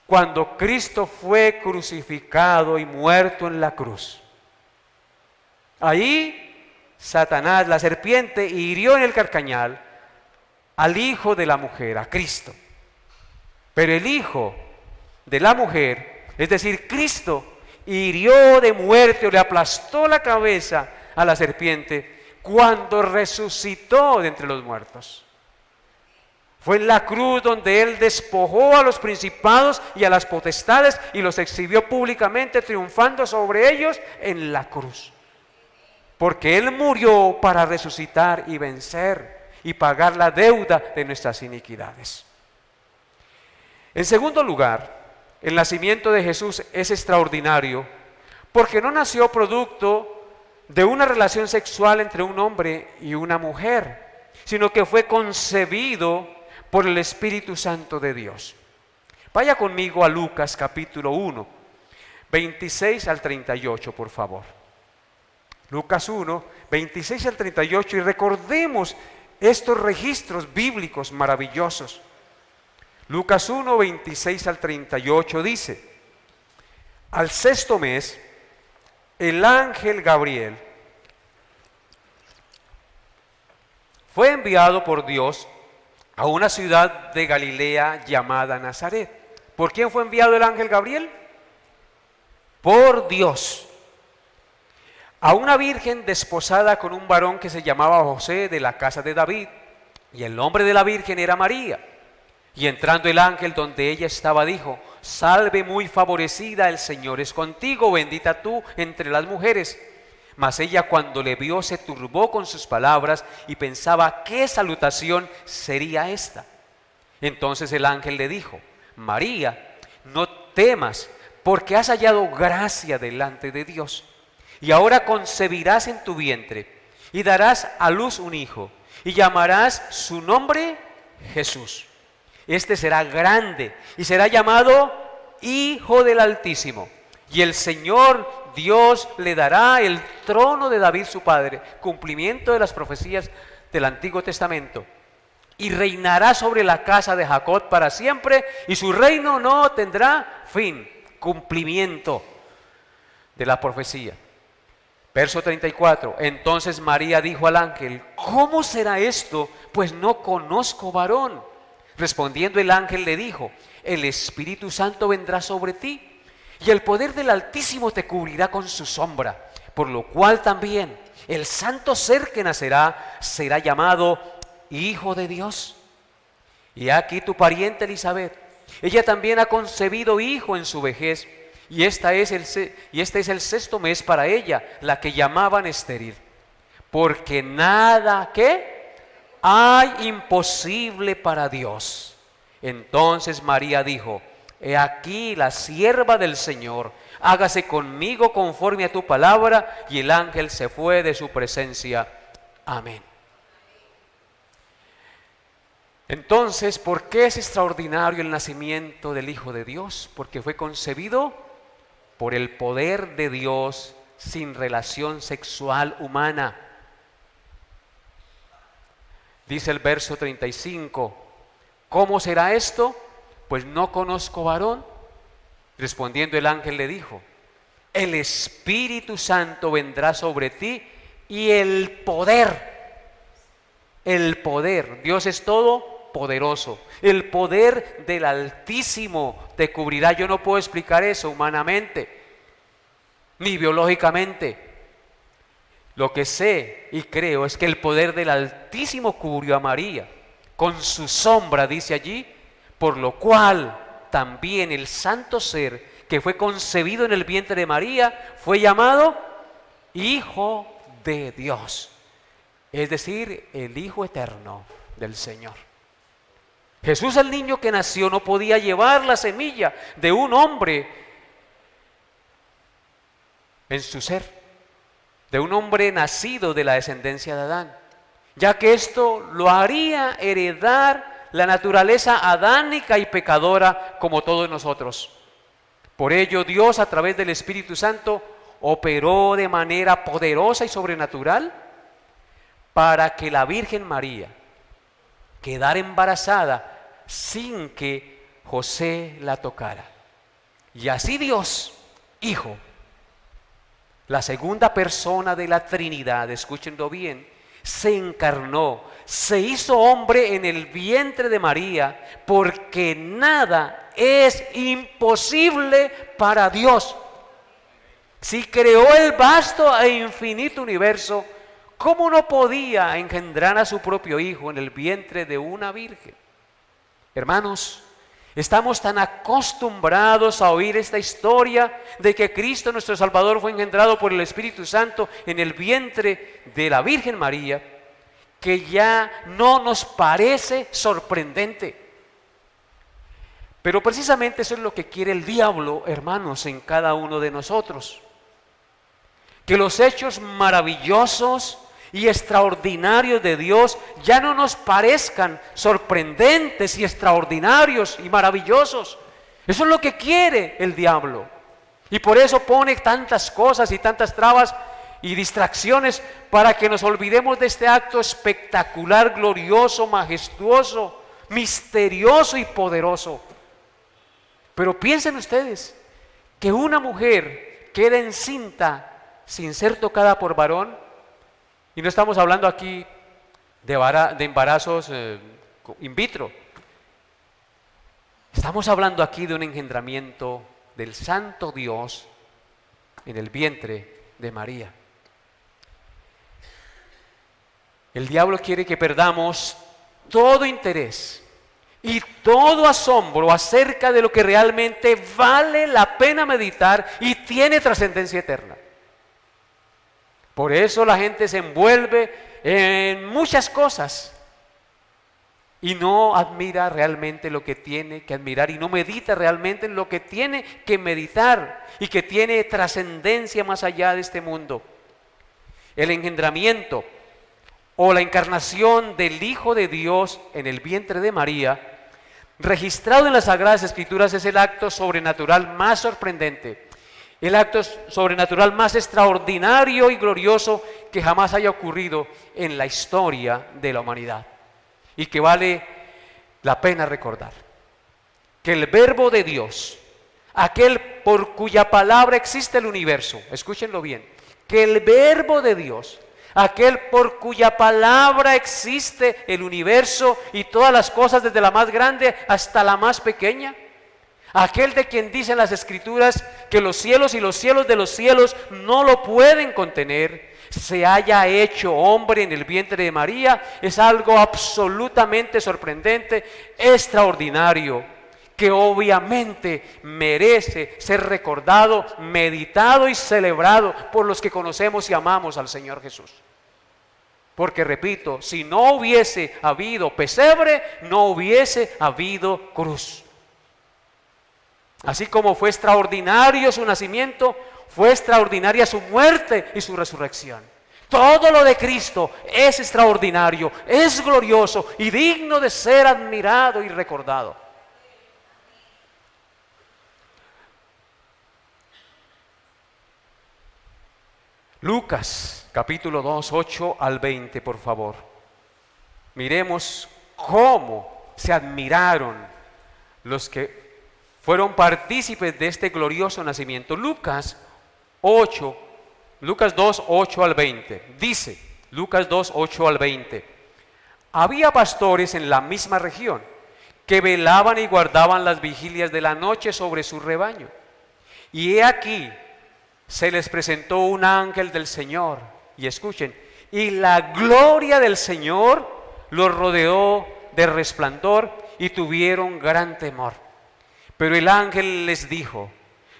cuando Cristo fue crucificado y muerto en la cruz. Ahí Satanás, la serpiente, hirió en el calcañar al Hijo de la mujer, a Cristo. Pero el Hijo de la mujer, es decir, Cristo, hirió de muerte o le aplastó la cabeza a la serpiente cuando resucitó de entre los muertos. Fue en la cruz donde Él despojó a los principados y a las potestades y los exhibió públicamente, triunfando sobre ellos en la cruz. Porque Él murió para resucitar y vencer y pagar la deuda de nuestras iniquidades. En segundo lugar, el nacimiento de Jesús es extraordinario porque no nació producto de una relación sexual entre un hombre y una mujer, sino que fue concebido por el Espíritu Santo de Dios. Vaya conmigo a Lucas capítulo 1, 26 al 38, por favor. Lucas 1, 26 al 38, y recordemos estos registros bíblicos maravillosos. Lucas 1, 26 al 38 dice: al sexto mes, el ángel Gabriel fue enviado por Dios a una ciudad de Galilea llamada Nazaret. ¿Por quién fue enviado el ángel Gabriel? Por Dios. A una virgen desposada con un varón que se llamaba José, de la casa de David, y el nombre de la virgen era María. Y entrando el ángel donde ella estaba, dijo: salve muy favorecida, el Señor es contigo, bendita tú entre las mujeres. Mas ella, cuando le vio, se turbó con sus palabras y pensaba qué salutación sería esta. Entonces el ángel le dijo: María, no temas, porque has hallado gracia delante de Dios. Y ahora concebirás en tu vientre y darás a luz un hijo, y llamarás su nombre Jesús. Este será grande y será llamado Hijo del Altísimo. Y el Señor Dios le dará el trono de David su padre, cumplimiento de las profecías del Antiguo Testamento. Y reinará sobre la casa de Jacob para siempre, y su reino no tendrá fin. Cumplimiento de la profecía. Verso 34, entonces María dijo al ángel: ¿cómo será esto? Pues no conozco varón. Respondiendo el ángel le dijo: el Espíritu Santo vendrá sobre ti, y el poder del Altísimo te cubrirá con su sombra, por lo cual también el santo ser que nacerá será llamado Hijo de Dios. Y aquí tu pariente Elisabet, ella también ha concebido hijo en su vejez, y este es el sexto mes para ella, la que llamaban estéril, porque nada que hay imposible para Dios. Entonces María dijo: he aquí la sierva del Señor, hágase conmigo conforme a tu palabra. Y el ángel se fue de su presencia. Amén. Entonces, ¿por qué es extraordinario el nacimiento del Hijo de Dios? Porque fue concebido por el poder de Dios sin relación sexual humana. Dice el verso 35, ¿cómo será esto? Pues no conozco varón. Respondiendo el ángel le dijo: el Espíritu Santo vendrá sobre ti y el poder, Dios es todopoderoso, el poder del Altísimo te cubrirá. Yo no puedo explicar eso humanamente, ni biológicamente. Lo que sé y creo es que el poder del Altísimo cubrió a María con su sombra, dice allí, por lo cual también el santo ser que fue concebido en el vientre de María fue llamado Hijo de Dios, es decir, el Hijo eterno del Señor. Jesús, el niño que nació, no podía llevar la semilla de un hombre en su ser, de un hombre nacido de la descendencia de Adán, ya que esto lo haría heredar la naturaleza adánica y pecadora como todos nosotros. Por ello, Dios, a través del Espíritu Santo, operó de manera poderosa y sobrenatural para que la Virgen María quedara embarazada sin que José la tocara. Y así Dios, Hijo, la segunda persona de la Trinidad, escúchenlo bien, se encarnó, se hizo hombre en el vientre de María, porque nada es imposible para Dios. Si creó el vasto e infinito universo, ¿cómo no podía engendrar a su propio Hijo en el vientre de una virgen? Hermanos, estamos tan acostumbrados a oír esta historia de que Cristo nuestro Salvador fue engendrado por el Espíritu Santo en el vientre de la Virgen María, que ya no nos parece sorprendente. Pero precisamente eso es lo que quiere el diablo, hermanos, en cada uno de nosotros. Que los hechos maravillosos y extraordinarios de Dios ya no nos parezcan sorprendentes y extraordinarios y maravillosos. Eso es lo que quiere el diablo. Y por eso pone tantas cosas y tantas trabas y distracciones para que nos olvidemos de este acto espectacular, glorioso, majestuoso, misterioso y poderoso. Pero piensen ustedes que una mujer queda encinta sin ser tocada por varón, y no estamos hablando aquí de embarazos in vitro, estamos hablando aquí de un engendramiento del Santo Dios en el vientre de María. El diablo quiere que perdamos todo interés y todo asombro acerca de lo que realmente vale la pena meditar y tiene trascendencia eterna. Por eso la gente se envuelve en muchas cosas y no admira realmente lo que tiene que admirar y no medita realmente en lo que tiene que meditar y que tiene trascendencia más allá de este mundo. El engendramiento o la encarnación del Hijo de Dios en el vientre de María, registrado en las Sagradas Escrituras, es el acto sobrenatural más sorprendente, el acto sobrenatural más extraordinario y glorioso que jamás haya ocurrido en la historia de la humanidad, y que vale la pena recordar. Que el Verbo de Dios, aquel por cuya palabra existe el universo, escúchenlo bien, que el Verbo de Dios, aquel por cuya palabra existe el universo y todas las cosas, desde la más grande hasta la más pequeña, aquel de quien dicen las Escrituras que los cielos y los cielos de los cielos no lo pueden contener, se haya hecho hombre en el vientre de María, es algo absolutamente sorprendente, extraordinario, que obviamente merece ser recordado, meditado y celebrado por los que conocemos y amamos al Señor Jesús. Porque repito, si no hubiese habido pesebre, no hubiese habido cruz. Así como fue extraordinario su nacimiento, fue extraordinaria su muerte y su resurrección. Todo lo de Cristo es extraordinario, es glorioso y digno de ser admirado y recordado. Lucas, capítulo 2, 8 al 20, por favor. Miremos cómo se admiraron los que fueron partícipes de este glorioso nacimiento. Lucas 2, 8 al 20. Dice, Lucas 2, 8 al 20. Había pastores en la misma región que velaban y guardaban las vigilias de la noche sobre su rebaño. Y he aquí, se les presentó un ángel del Señor, y escuchen, y la gloria del Señor los rodeó de resplandor y tuvieron gran temor. Pero el ángel les dijo,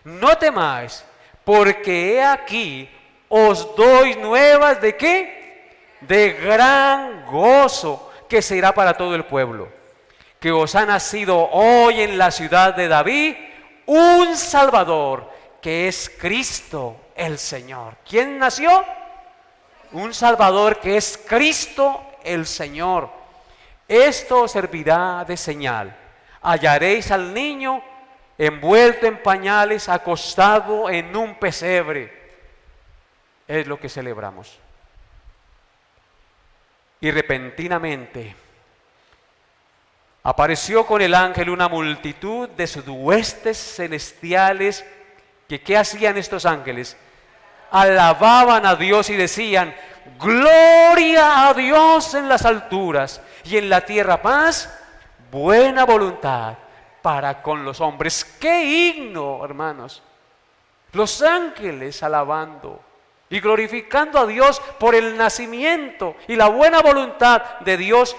no temáis, porque he aquí os doy nuevas ¿de qué? De gran gozo, que será para todo el pueblo, que os ha nacido hoy en la ciudad de David un Salvador, que es Cristo el Señor. ¿Quién nació? Un Salvador que es Cristo el Señor. Esto os servirá de señal. Hallaréis al niño envuelto en pañales, acostado en un pesebre. Es lo que celebramos. Y repentinamente apareció con el ángel una multitud de sus huestes celestiales, que ¿qué hacían estos ángeles? Alababan a Dios y decían, gloria a Dios en las alturas y en la tierra paz, buena voluntad para con los hombres. ¡Qué himno, hermanos! Los ángeles alabando y glorificando a Dios por el nacimiento y la buena voluntad de Dios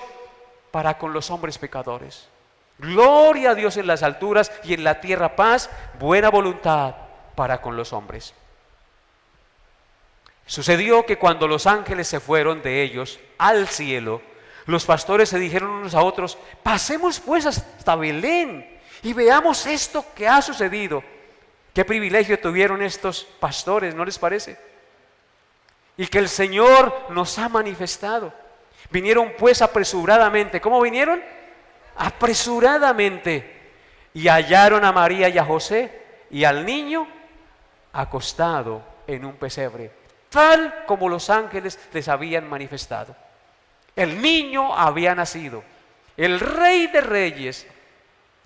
para con los hombres pecadores. Gloria a Dios en las alturas y en la tierra paz, buena voluntad para con los hombres. Sucedió que cuando los ángeles se fueron de ellos al cielo, los pastores se dijeron unos a otros, pasemos pues hasta Belén Y veamos esto que ha sucedido. Qué privilegio tuvieron estos pastores, ¿no les parece? Y que el Señor nos ha manifestado. Vinieron pues apresuradamente. ¿Cómo vinieron? Apresuradamente. Y hallaron a María y a José y al niño acostado en un pesebre, tal como los ángeles les habían manifestado. El niño había nacido. El Rey de Reyes,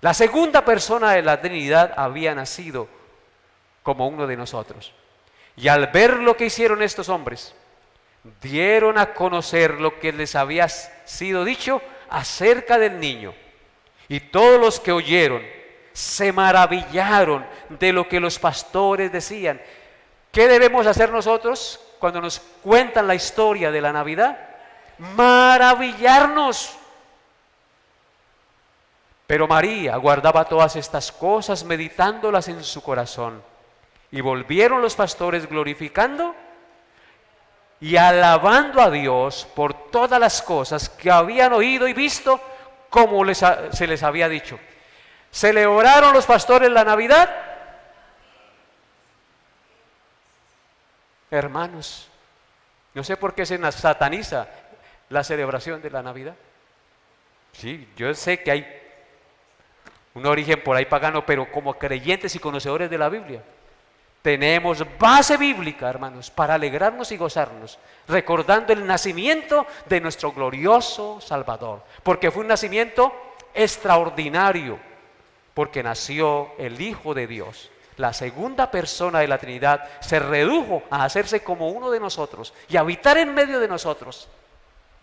la segunda persona de la Trinidad, había nacido como uno de nosotros. Y al ver lo que hicieron estos hombres, dieron a conocer lo que les había sido dicho acerca del niño. Y todos los que oyeron se maravillaron de lo que los pastores decían. ¿Qué debemos hacer nosotros cuando nos cuentan la historia de la Navidad? Maravillarnos. Pero María guardaba todas estas cosas, meditándolas en su corazón. Y volvieron los pastores glorificando y alabando a Dios por todas las cosas que habían oído y visto, como se les había dicho. ¿Celebraron los pastores la Navidad? Hermanos, no sé por qué se sataniza la celebración de la Navidad. Sí, yo sé que hay un origen por ahí pagano, pero como creyentes y conocedores de la Biblia, tenemos base bíblica, hermanos, para alegrarnos y gozarnos, recordando el nacimiento de nuestro glorioso Salvador, porque fue un nacimiento extraordinario, porque nació el Hijo de Dios. La segunda persona de la Trinidad se redujo a hacerse como uno de nosotros y habitar en medio de nosotros.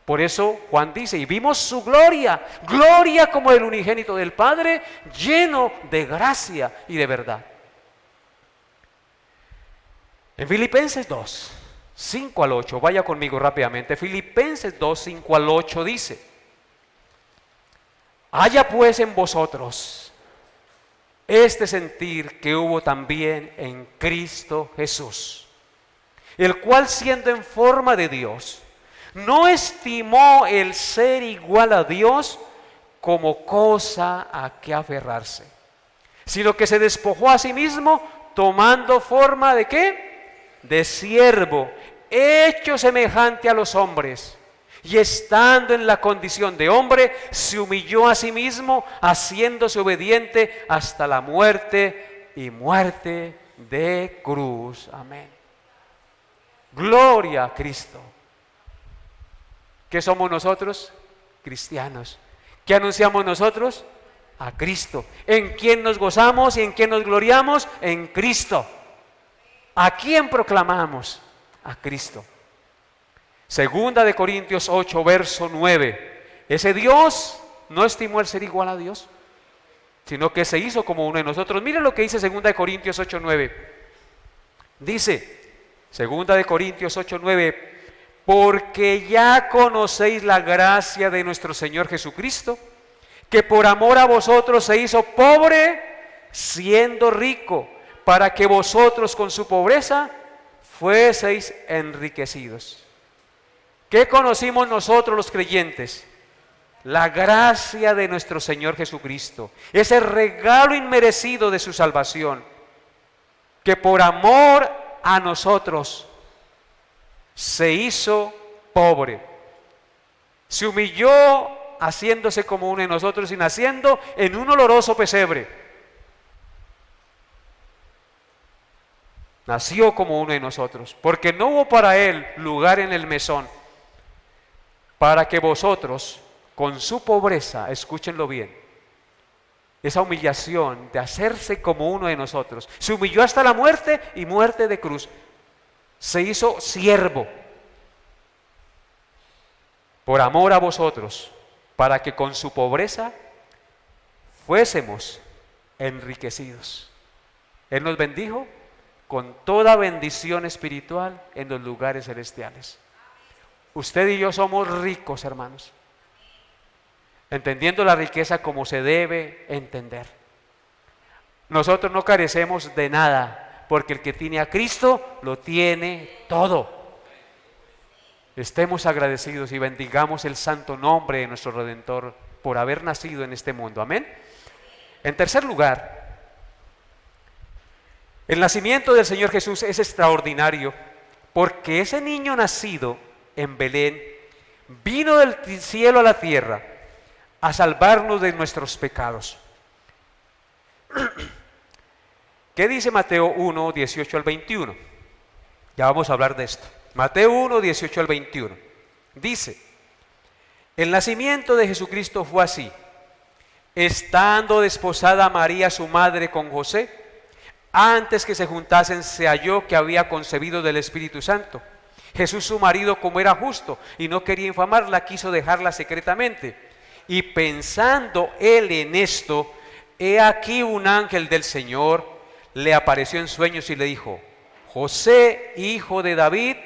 Por eso Juan dice, y vimos su gloria, gloria como el unigénito del Padre, lleno de gracia y de verdad. En Filipenses 2, 5 al 8, vaya conmigo rápidamente. Filipenses 2, 5 al 8 dice: haya pues en vosotros este sentir que hubo también en Cristo Jesús, el cual, siendo en forma de Dios, no estimó el ser igual a Dios como cosa a que aferrarse, sino que se despojó a sí mismo, tomando forma ¿de qué? De siervo, hecho semejante a los hombres, y estando en la condición de hombre, se humilló a sí mismo, haciéndose obediente hasta la muerte y muerte de cruz. Amén. Gloria a Cristo. ¿Qué somos nosotros? Cristianos. ¿Qué anunciamos nosotros? A Cristo. ¿En quién nos gozamos y en quién nos gloriamos? En Cristo. ¿A quién proclamamos? A Cristo. Segunda de Corintios 8, verso 9. Ese Dios no estimó el ser igual a Dios, sino que se hizo como uno de nosotros. Miren lo que dice segunda de Corintios 8, 9. Dice, segunda de Corintios 8, 9, porque ya conocéis la gracia de nuestro Señor Jesucristo, que por amor a vosotros se hizo pobre, siendo rico, para que vosotros con su pobreza fueseis enriquecidos. ¿Qué conocimos nosotros los creyentes? La gracia de nuestro Señor Jesucristo, ese regalo inmerecido de su salvación, que por amor a nosotros se hizo pobre, se humilló haciéndose como uno de nosotros y naciendo en un oloroso pesebre. Nació como uno de nosotros, porque no hubo para él lugar en el mesón, para que vosotros, con su pobreza, escúchenlo bien, esa humillación de hacerse como uno de nosotros, se humilló hasta la muerte y muerte de cruz, se hizo siervo, por amor a vosotros, para que con su pobreza fuésemos enriquecidos. Él nos bendijo con toda bendición espiritual en los lugares celestiales. Usted y yo somos ricos, hermanos, entendiendo la riqueza como se debe entender. Nosotros no carecemos de nada, porque el que tiene a Cristo lo tiene todo. Estemos agradecidos y bendigamos el santo nombre de nuestro Redentor por haber nacido en este mundo. Amén. En tercer lugar, el nacimiento del Señor Jesús es extraordinario porque ese niño nacido en Belén vino del cielo a la tierra a salvarnos de nuestros pecados. ¿Qué dice Mateo 1, 18 al 21? Ya vamos a hablar de esto. Mateo 1, 18 al 21. Dice, el nacimiento de Jesucristo fue así. Estando desposada María su madre con José, antes que se juntasen se halló que había concebido del Espíritu Santo. Jesús su marido, como era justo y no quería infamarla, quiso dejarla secretamente. Y pensando él en esto, he aquí un ángel del Señor le apareció en sueños y le dijo, José, hijo de David,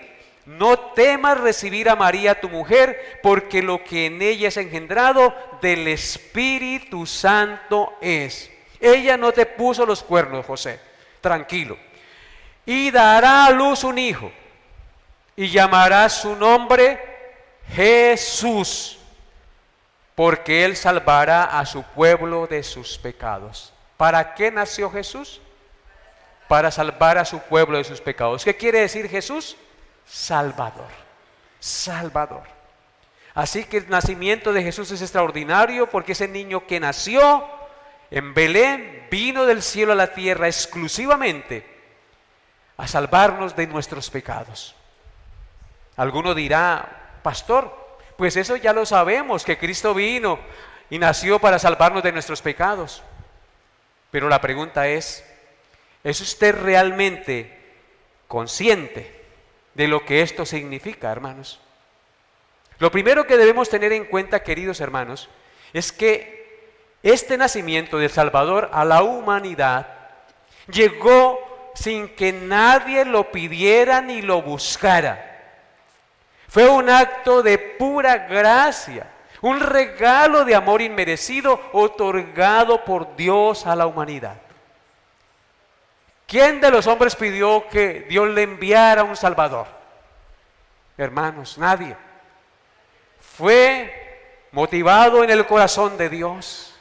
no temas recibir a María tu mujer, porque lo que en ella es engendrado del Espíritu Santo es. Ella no te puso los cuernos, José, tranquilo. Y dará a luz un hijo, y llamará su nombre Jesús, porque él salvará a su pueblo de sus pecados. ¿Para qué nació Jesús? Para salvar a su pueblo de sus pecados. ¿Qué quiere decir Jesús? Salvador, Salvador. Así que el nacimiento de Jesús es extraordinario porque ese niño que nació en Belén vino del cielo a la tierra exclusivamente a salvarnos de nuestros pecados. Alguno dirá, pastor, pues eso ya lo sabemos, que Cristo vino y nació para salvarnos de nuestros pecados. Pero la pregunta ¿es usted realmente consciente de lo que esto significa, hermanos? Lo primero que debemos tener en cuenta, queridos hermanos, es que este nacimiento del Salvador a la humanidad llegó sin que nadie lo pidiera ni lo buscara. Fue un acto de pura gracia, un regalo de amor inmerecido otorgado por Dios a la humanidad. ¿Quién de los hombres pidió que Dios le enviara un Salvador? Hermanos, nadie. Fue motivado en el corazón de Dios.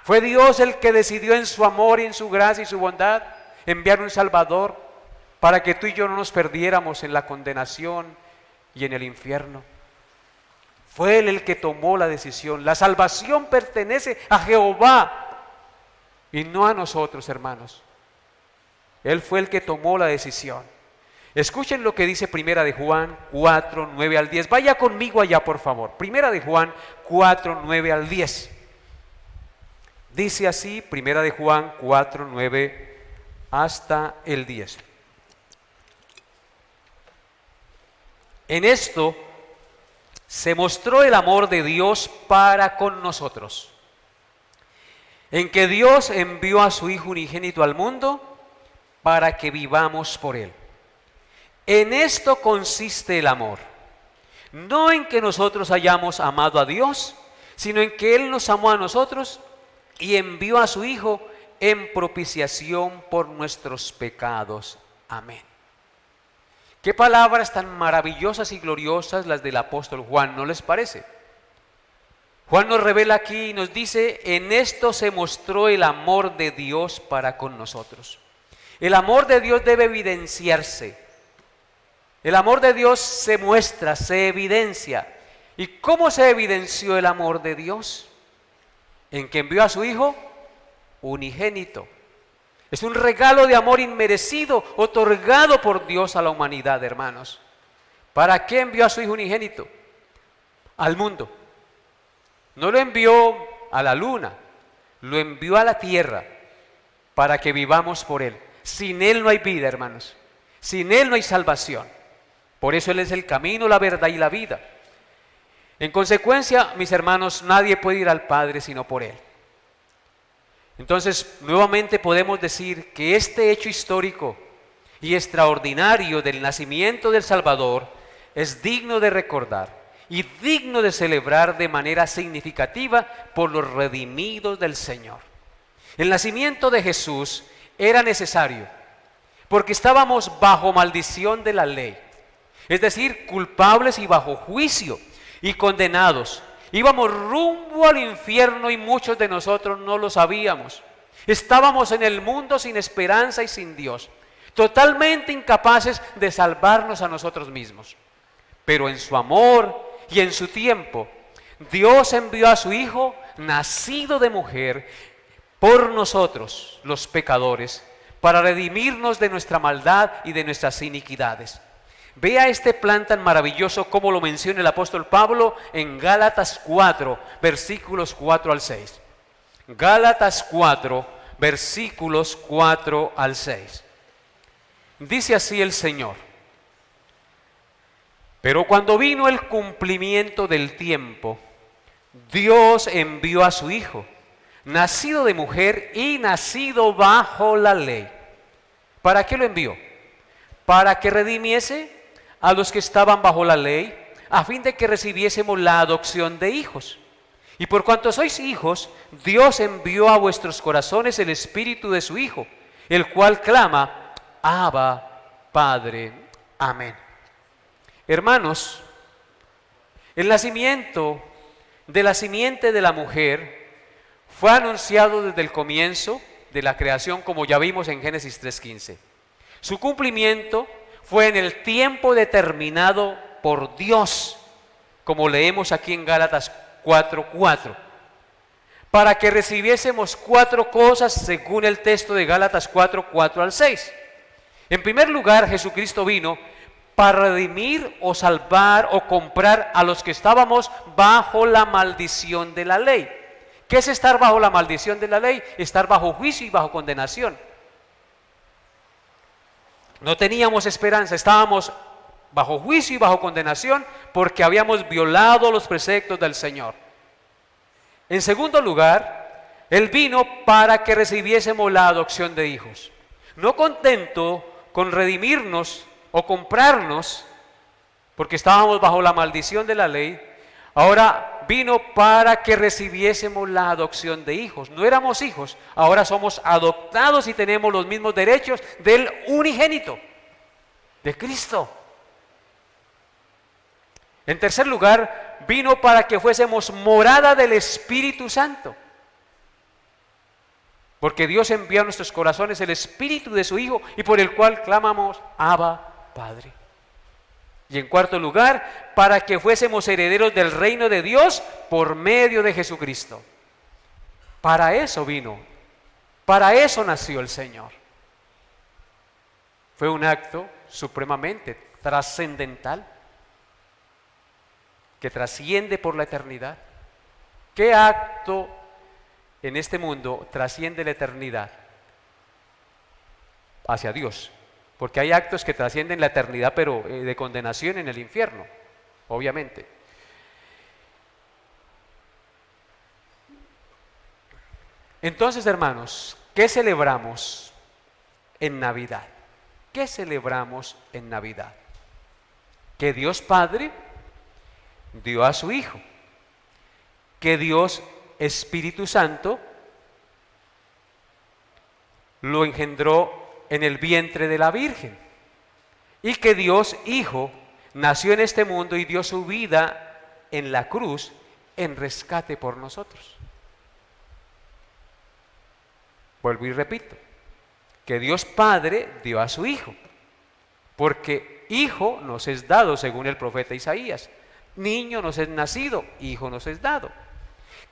Fue Dios el que decidió en su amor y en su gracia y su bondad enviar un Salvador para que tú y yo no nos perdiéramos en la condenación y en el infierno. Fue Él el que tomó la decisión. La salvación pertenece a Jehová y no a nosotros, hermanos. Él fue el que tomó la decisión. Escuchen lo que dice Primera de Juan 4, 9 al 10. Vaya conmigo allá, por favor. Primera de Juan 4, 9 al 10. Dice así, Primera de Juan 4, 9 hasta el 10. En esto se mostró el amor de Dios para con nosotros, en que Dios envió a su Hijo unigénito al mundo para que vivamos por Él. En esto consiste el amor, no en que nosotros hayamos amado a Dios, sino en que Él nos amó a nosotros y envió a su Hijo en propiciación por nuestros pecados. Amén. Qué palabras tan maravillosas y gloriosas las del apóstol Juan, ¿no les parece? Juan nos revela aquí y nos dice, en esto se mostró el amor de Dios para con nosotros. El amor de Dios debe evidenciarse. El amor de Dios se muestra, se evidencia. ¿Y cómo se evidenció el amor de Dios? En que envió a su Hijo unigénito. Es un regalo de amor inmerecido, otorgado por Dios a la humanidad, hermanos. ¿Para qué envió a su Hijo unigénito? Al mundo. No lo envió a la luna, lo envió a la tierra para que vivamos por Él. Sin Él no hay vida, hermanos. Sin Él no hay salvación. Por eso Él es el camino, la verdad y la vida. En consecuencia, mis hermanos, nadie puede ir al Padre sino por Él. Entonces, nuevamente podemos decir que este hecho histórico y extraordinario del nacimiento del Salvador es digno de recordar y digno de celebrar de manera significativa por los redimidos del Señor. El nacimiento de Jesús era necesario porque estábamos bajo maldición de la ley, es decir, culpables y bajo juicio y condenados. Íbamos rumbo al infierno y muchos de nosotros no lo sabíamos. Estábamos en el mundo sin esperanza y sin Dios, totalmente incapaces de salvarnos a nosotros mismos. Pero en su amor y en su tiempo, Dios envió a su Hijo, nacido de mujer, por nosotros, los pecadores, para redimirnos de nuestra maldad y de nuestras iniquidades. Vea este plan tan maravilloso como lo menciona el apóstol Pablo en Gálatas 4, versículos 4 al 6. Gálatas 4, versículos 4 al 6. Dice así el Señor: pero cuando vino el cumplimiento del tiempo, Dios envió a su Hijo, nacido de mujer y nacido bajo la ley. ¿Para qué lo envió? Para que redimiese a los que estaban bajo la ley, a fin de que recibiésemos la adopción de hijos. Y por cuanto sois hijos, Dios envió a vuestros corazones el Espíritu de su Hijo, el cual clama: Abba, Padre. Amén. Hermanos, el nacimiento de la simiente de la mujer fue anunciado desde el comienzo de la creación, como ya vimos en Génesis 3:15. Su cumplimiento fue en el tiempo determinado por Dios, como leemos aquí en Gálatas 4:4, para que recibiésemos 4 cosas según el texto de Gálatas 4:4 al 6. En primer lugar, Jesucristo vino para redimir o salvar o comprar a los que estábamos bajo la maldición de la ley. ¿Qué es estar bajo la maldición de la ley? Estar bajo juicio y bajo condenación. No teníamos esperanza, estábamos bajo juicio y bajo condenación porque habíamos violado los preceptos del Señor. En segundo lugar, Él vino para que recibiésemos la adopción de hijos. No contento con redimirnos o comprarnos, porque estábamos bajo la maldición de la ley, ahora vino para que recibiésemos la adopción de hijos. No éramos hijos, ahora somos adoptados y tenemos los mismos derechos del unigénito, de Cristo. En tercer lugar, vino para que fuésemos morada del Espíritu Santo, porque Dios envió a nuestros corazones el Espíritu de su Hijo y por el cual clamamos: Abba, Padre. Y en cuarto lugar, para que fuésemos herederos del reino de Dios por medio de Jesucristo. Para eso vino, para eso nació el Señor. Fue un acto supremamente trascendental que trasciende por la eternidad. ¿Qué acto en este mundo trasciende la eternidad? Hacia Dios. Porque hay actos que trascienden la eternidad, pero de condenación en el infierno, obviamente. Entonces, hermanos, ¿qué celebramos en Navidad? ¿Qué celebramos en Navidad? Que Dios Padre dio a su Hijo, que Dios Espíritu Santo lo engendró en el vientre de la Virgen, y que Dios Hijo nació en este mundo y dio su vida en la cruz en rescate por nosotros. Vuelvo y repito, que Dios Padre dio a su Hijo, porque Hijo nos es dado según el profeta Isaías, niño nos es nacido, Hijo nos es dado.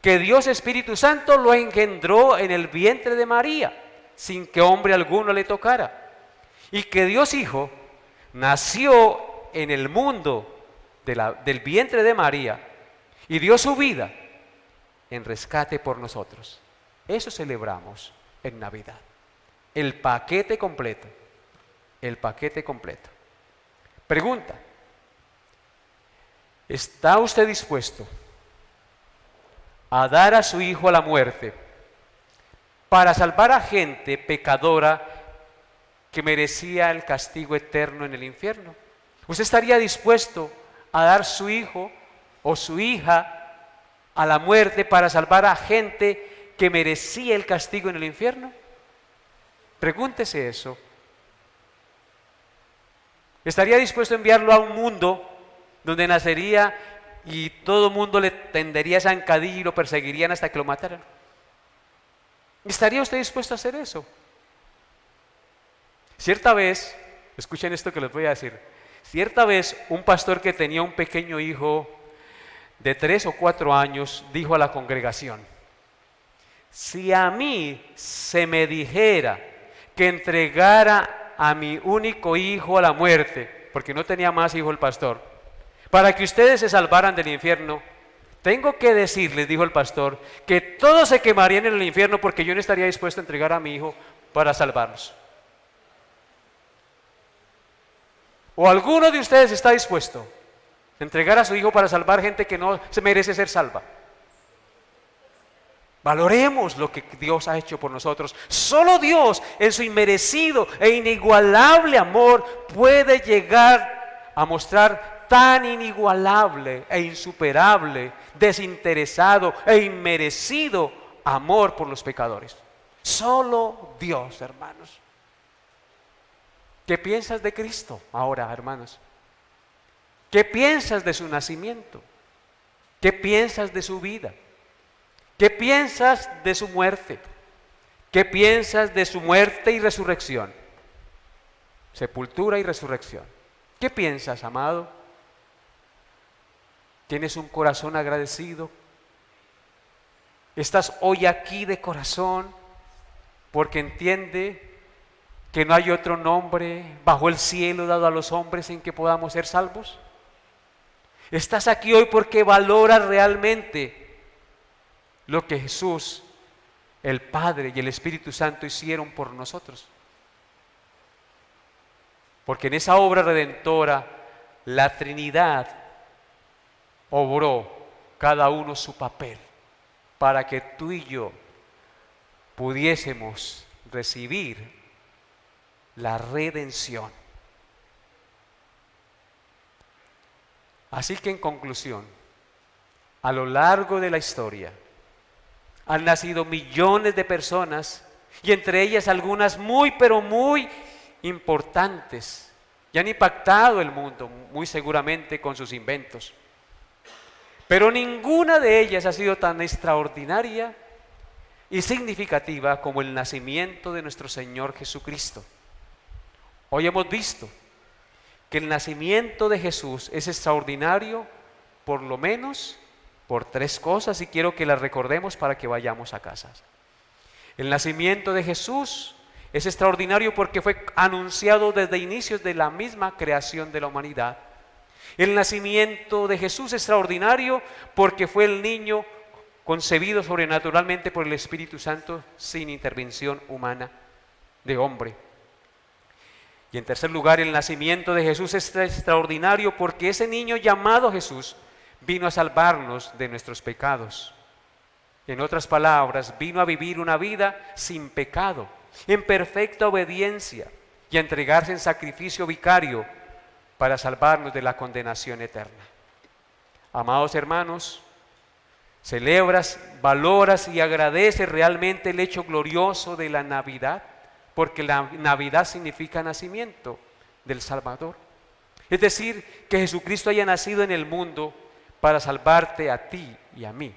Que Dios Espíritu Santo lo engendró en el vientre de María, sin que hombre alguno le tocara, y que Dios Hijo nació en el mundo del vientre de María y dio su vida en rescate por nosotros. Eso celebramos en Navidad, el paquete completo, el paquete completo. Pregunta: ¿está usted dispuesto a dar a su Hijo a la muerte para salvar a gente pecadora que merecía el castigo eterno en el infierno? ¿Usted estaría dispuesto a dar su hijo o su hija a la muerte para salvar a gente que merecía el castigo en el infierno? Pregúntese eso. ¿Estaría dispuesto a enviarlo a un mundo donde nacería y todo el mundo le tendería zancadilla y lo perseguirían hasta que lo mataran. ¿Estaría usted dispuesto a hacer eso? Cierta vez, escuchen esto que les voy a decir, cierta vez un pastor que tenía un pequeño hijo de 3 o 4 años dijo a la congregación: si a mí se me dijera que entregara a mi único hijo a la muerte, porque no tenía más hijo el pastor, para que ustedes se salvaran del infierno, tengo que decirles, dijo el pastor, que todos se quemarían en el infierno porque yo no estaría dispuesto a entregar a mi hijo para salvarlos. ¿O alguno de ustedes está dispuesto a entregar a su hijo para salvar gente que no se merece ser salva? Valoremos lo que Dios ha hecho por nosotros. Solo Dios, en su inmerecido e inigualable amor, puede llegar a mostrar tan inigualable e insuperable, desinteresado e inmerecido amor por los pecadores. Solo Dios, hermanos. ¿Qué piensas de Cristo ahora, hermanos? ¿Qué piensas de su nacimiento? ¿Qué piensas de su vida? ¿Qué piensas de su muerte? ¿Qué piensas de su muerte y resurrección? Sepultura y resurrección. ¿Qué piensas, amado? ¿Tienes un corazón agradecido? ¿Estás hoy aquí de corazón porque entiende que no hay otro nombre bajo el cielo dado a los hombres en que podamos ser salvos? ¿Estás aquí hoy porque valoras realmente lo que Jesús, el Padre y el Espíritu Santo hicieron por nosotros? Porque en esa obra redentora la Trinidad obró cada uno su papel para que tú y yo pudiésemos recibir la redención. Así que en conclusión, a lo largo de la historia han nacido millones de personas y entre ellas algunas muy pero muy importantes y han impactado el mundo muy seguramente con sus inventos. Pero ninguna de ellas ha sido tan extraordinaria y significativa como el nacimiento de nuestro Señor Jesucristo. Hoy hemos visto que el nacimiento de Jesús es extraordinario por lo menos por 3 cosas y quiero que las recordemos para que vayamos a casa. El nacimiento de Jesús es extraordinario porque fue anunciado desde inicios de la misma creación de la humanidad. El nacimiento de Jesús es extraordinario porque fue el niño concebido sobrenaturalmente por el Espíritu Santo sin intervención humana de hombre. Y en tercer lugar, el nacimiento de Jesús es extraordinario porque ese niño llamado Jesús vino a salvarnos de nuestros pecados. En otras palabras, vino a vivir una vida sin pecado, en perfecta obediencia y a entregarse en sacrificio vicario para salvarnos de la condenación eterna. Amados hermanos, celebras, valoras y agradeces realmente el hecho glorioso de la Navidad, porque la Navidad significa nacimiento del Salvador. Es decir, que Jesucristo haya nacido en el mundo para salvarte a ti y a mí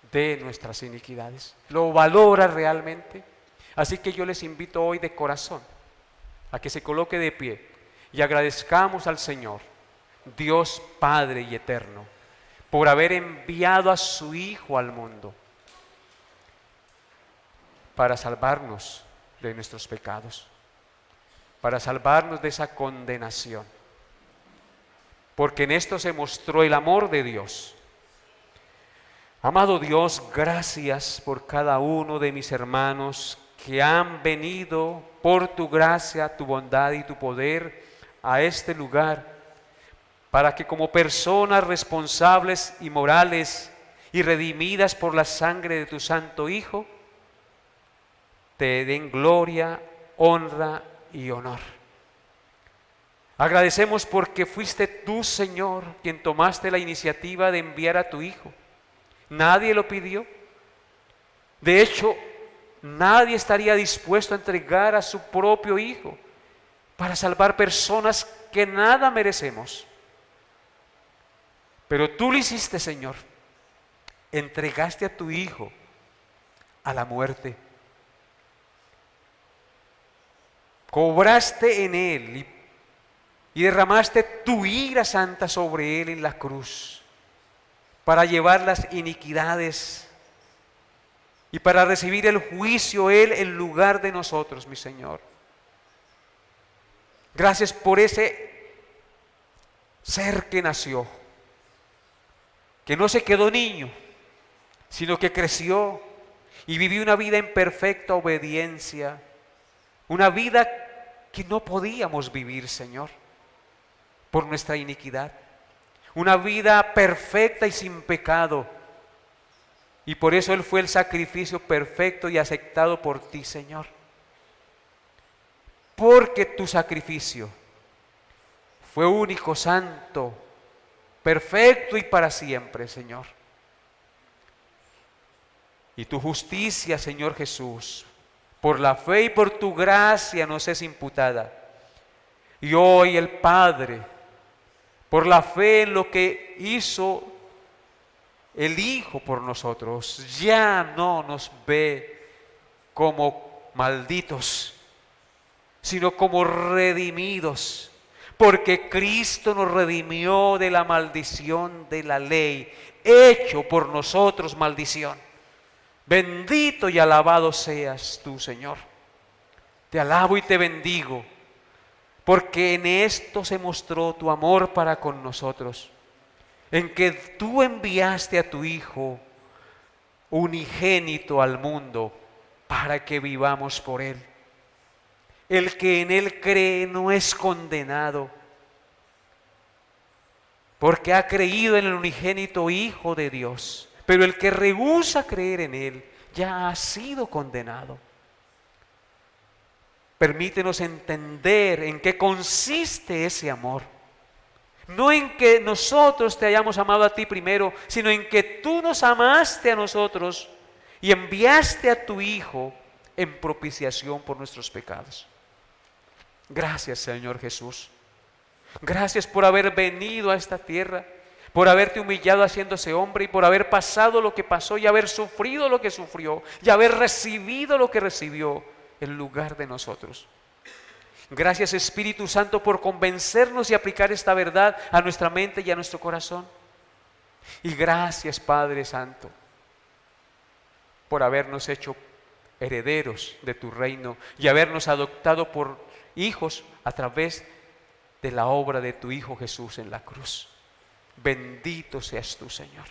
de nuestras iniquidades. ¿Lo valora realmente? Así que yo les invito hoy de corazón a que se coloque de pie y agradezcamos al Señor, Dios Padre y Eterno, por haber enviado a su Hijo al mundo para salvarnos de nuestros pecados, para salvarnos de esa condenación. Porque en esto se mostró el amor de Dios. Amado Dios, gracias por cada uno de mis hermanos que han venido por tu gracia, tu bondad y tu poder a este lugar, para que como personas responsables y morales y redimidas por la sangre de tu Santo Hijo, te den gloria, honra y honor. Agradecemos porque fuiste tú, Señor, quien tomaste la iniciativa de enviar a tu Hijo. Nadie lo pidió. De hecho, nadie estaría dispuesto a entregar a su propio Hijo para salvar personas que nada merecemos. Pero tú lo hiciste, Señor. Entregaste a tu Hijo a la muerte. Cobraste en Él y derramaste tu ira santa sobre Él en la cruz para llevar las iniquidades y para recibir el juicio Él en lugar de nosotros, mi Señor. Gracias por ese ser que nació, que no se quedó niño, sino que creció y vivió una vida en perfecta obediencia, una vida que no podíamos vivir, Señor, por nuestra iniquidad, una vida perfecta y sin pecado, y por eso Él fue el sacrificio perfecto y aceptado por ti, Señor, porque tu sacrificio fue único, santo, perfecto y para siempre, Señor. Y tu justicia, Señor Jesús, por la fe y por tu gracia nos es imputada. Y hoy el Padre, por la fe en lo que hizo el Hijo por nosotros, ya no nos ve como malditos, sino como redimidos, porque Cristo nos redimió de la maldición de la ley, hecho por nosotros maldición. Bendito y alabado seas tú, Señor. Te alabo y te bendigo, porque en esto se mostró tu amor para con nosotros, en que tú enviaste a tu Hijo unigénito al mundo para que vivamos por Él. El que en Él cree no es condenado, porque ha creído en el unigénito Hijo de Dios. Pero el que rehúsa creer en Él ya ha sido condenado. Permítenos entender en qué consiste ese amor. No en que nosotros te hayamos amado a ti primero, sino en que tú nos amaste a nosotros y enviaste a tu Hijo en propiciación por nuestros pecados. Gracias, Señor Jesús. Gracias por haber venido a esta tierra, por haberte humillado haciéndose hombre y por haber pasado lo que pasó y haber sufrido lo que sufrió y haber recibido lo que recibió en lugar de nosotros. Gracias, Espíritu Santo, por convencernos y aplicar esta verdad a nuestra mente y a nuestro corazón. Y gracias, Padre Santo, por habernos hecho herederos de tu reino y habernos adoptado por hijos a través de la obra de tu Hijo Jesús en la cruz. Bendito seas tú, Señor.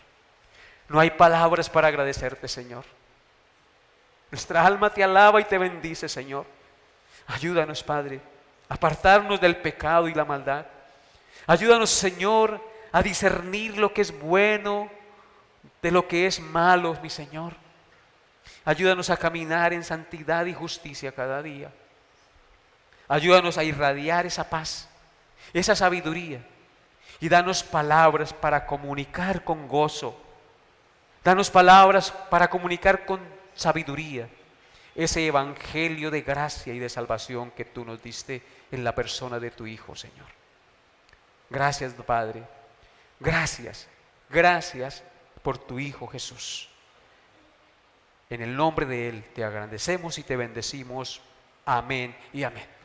No hay palabras para agradecerte, Señor. Nuestra alma te alaba y te bendice, Señor. Ayúdanos, Padre, a apartarnos del pecado y la maldad. Ayúdanos, Señor, a discernir lo que es bueno de lo que es malo, mi Señor. Ayúdanos a caminar en santidad y justicia cada día. Ayúdanos a irradiar esa paz, esa sabiduría, y danos palabras para comunicar con gozo. Danos palabras para comunicar con sabiduría ese evangelio de gracia y de salvación que tú nos diste en la persona de tu Hijo, Señor. Gracias, Padre. Gracias por tu Hijo Jesús. En el nombre de Él te agradecemos y te bendecimos. Amén y amén.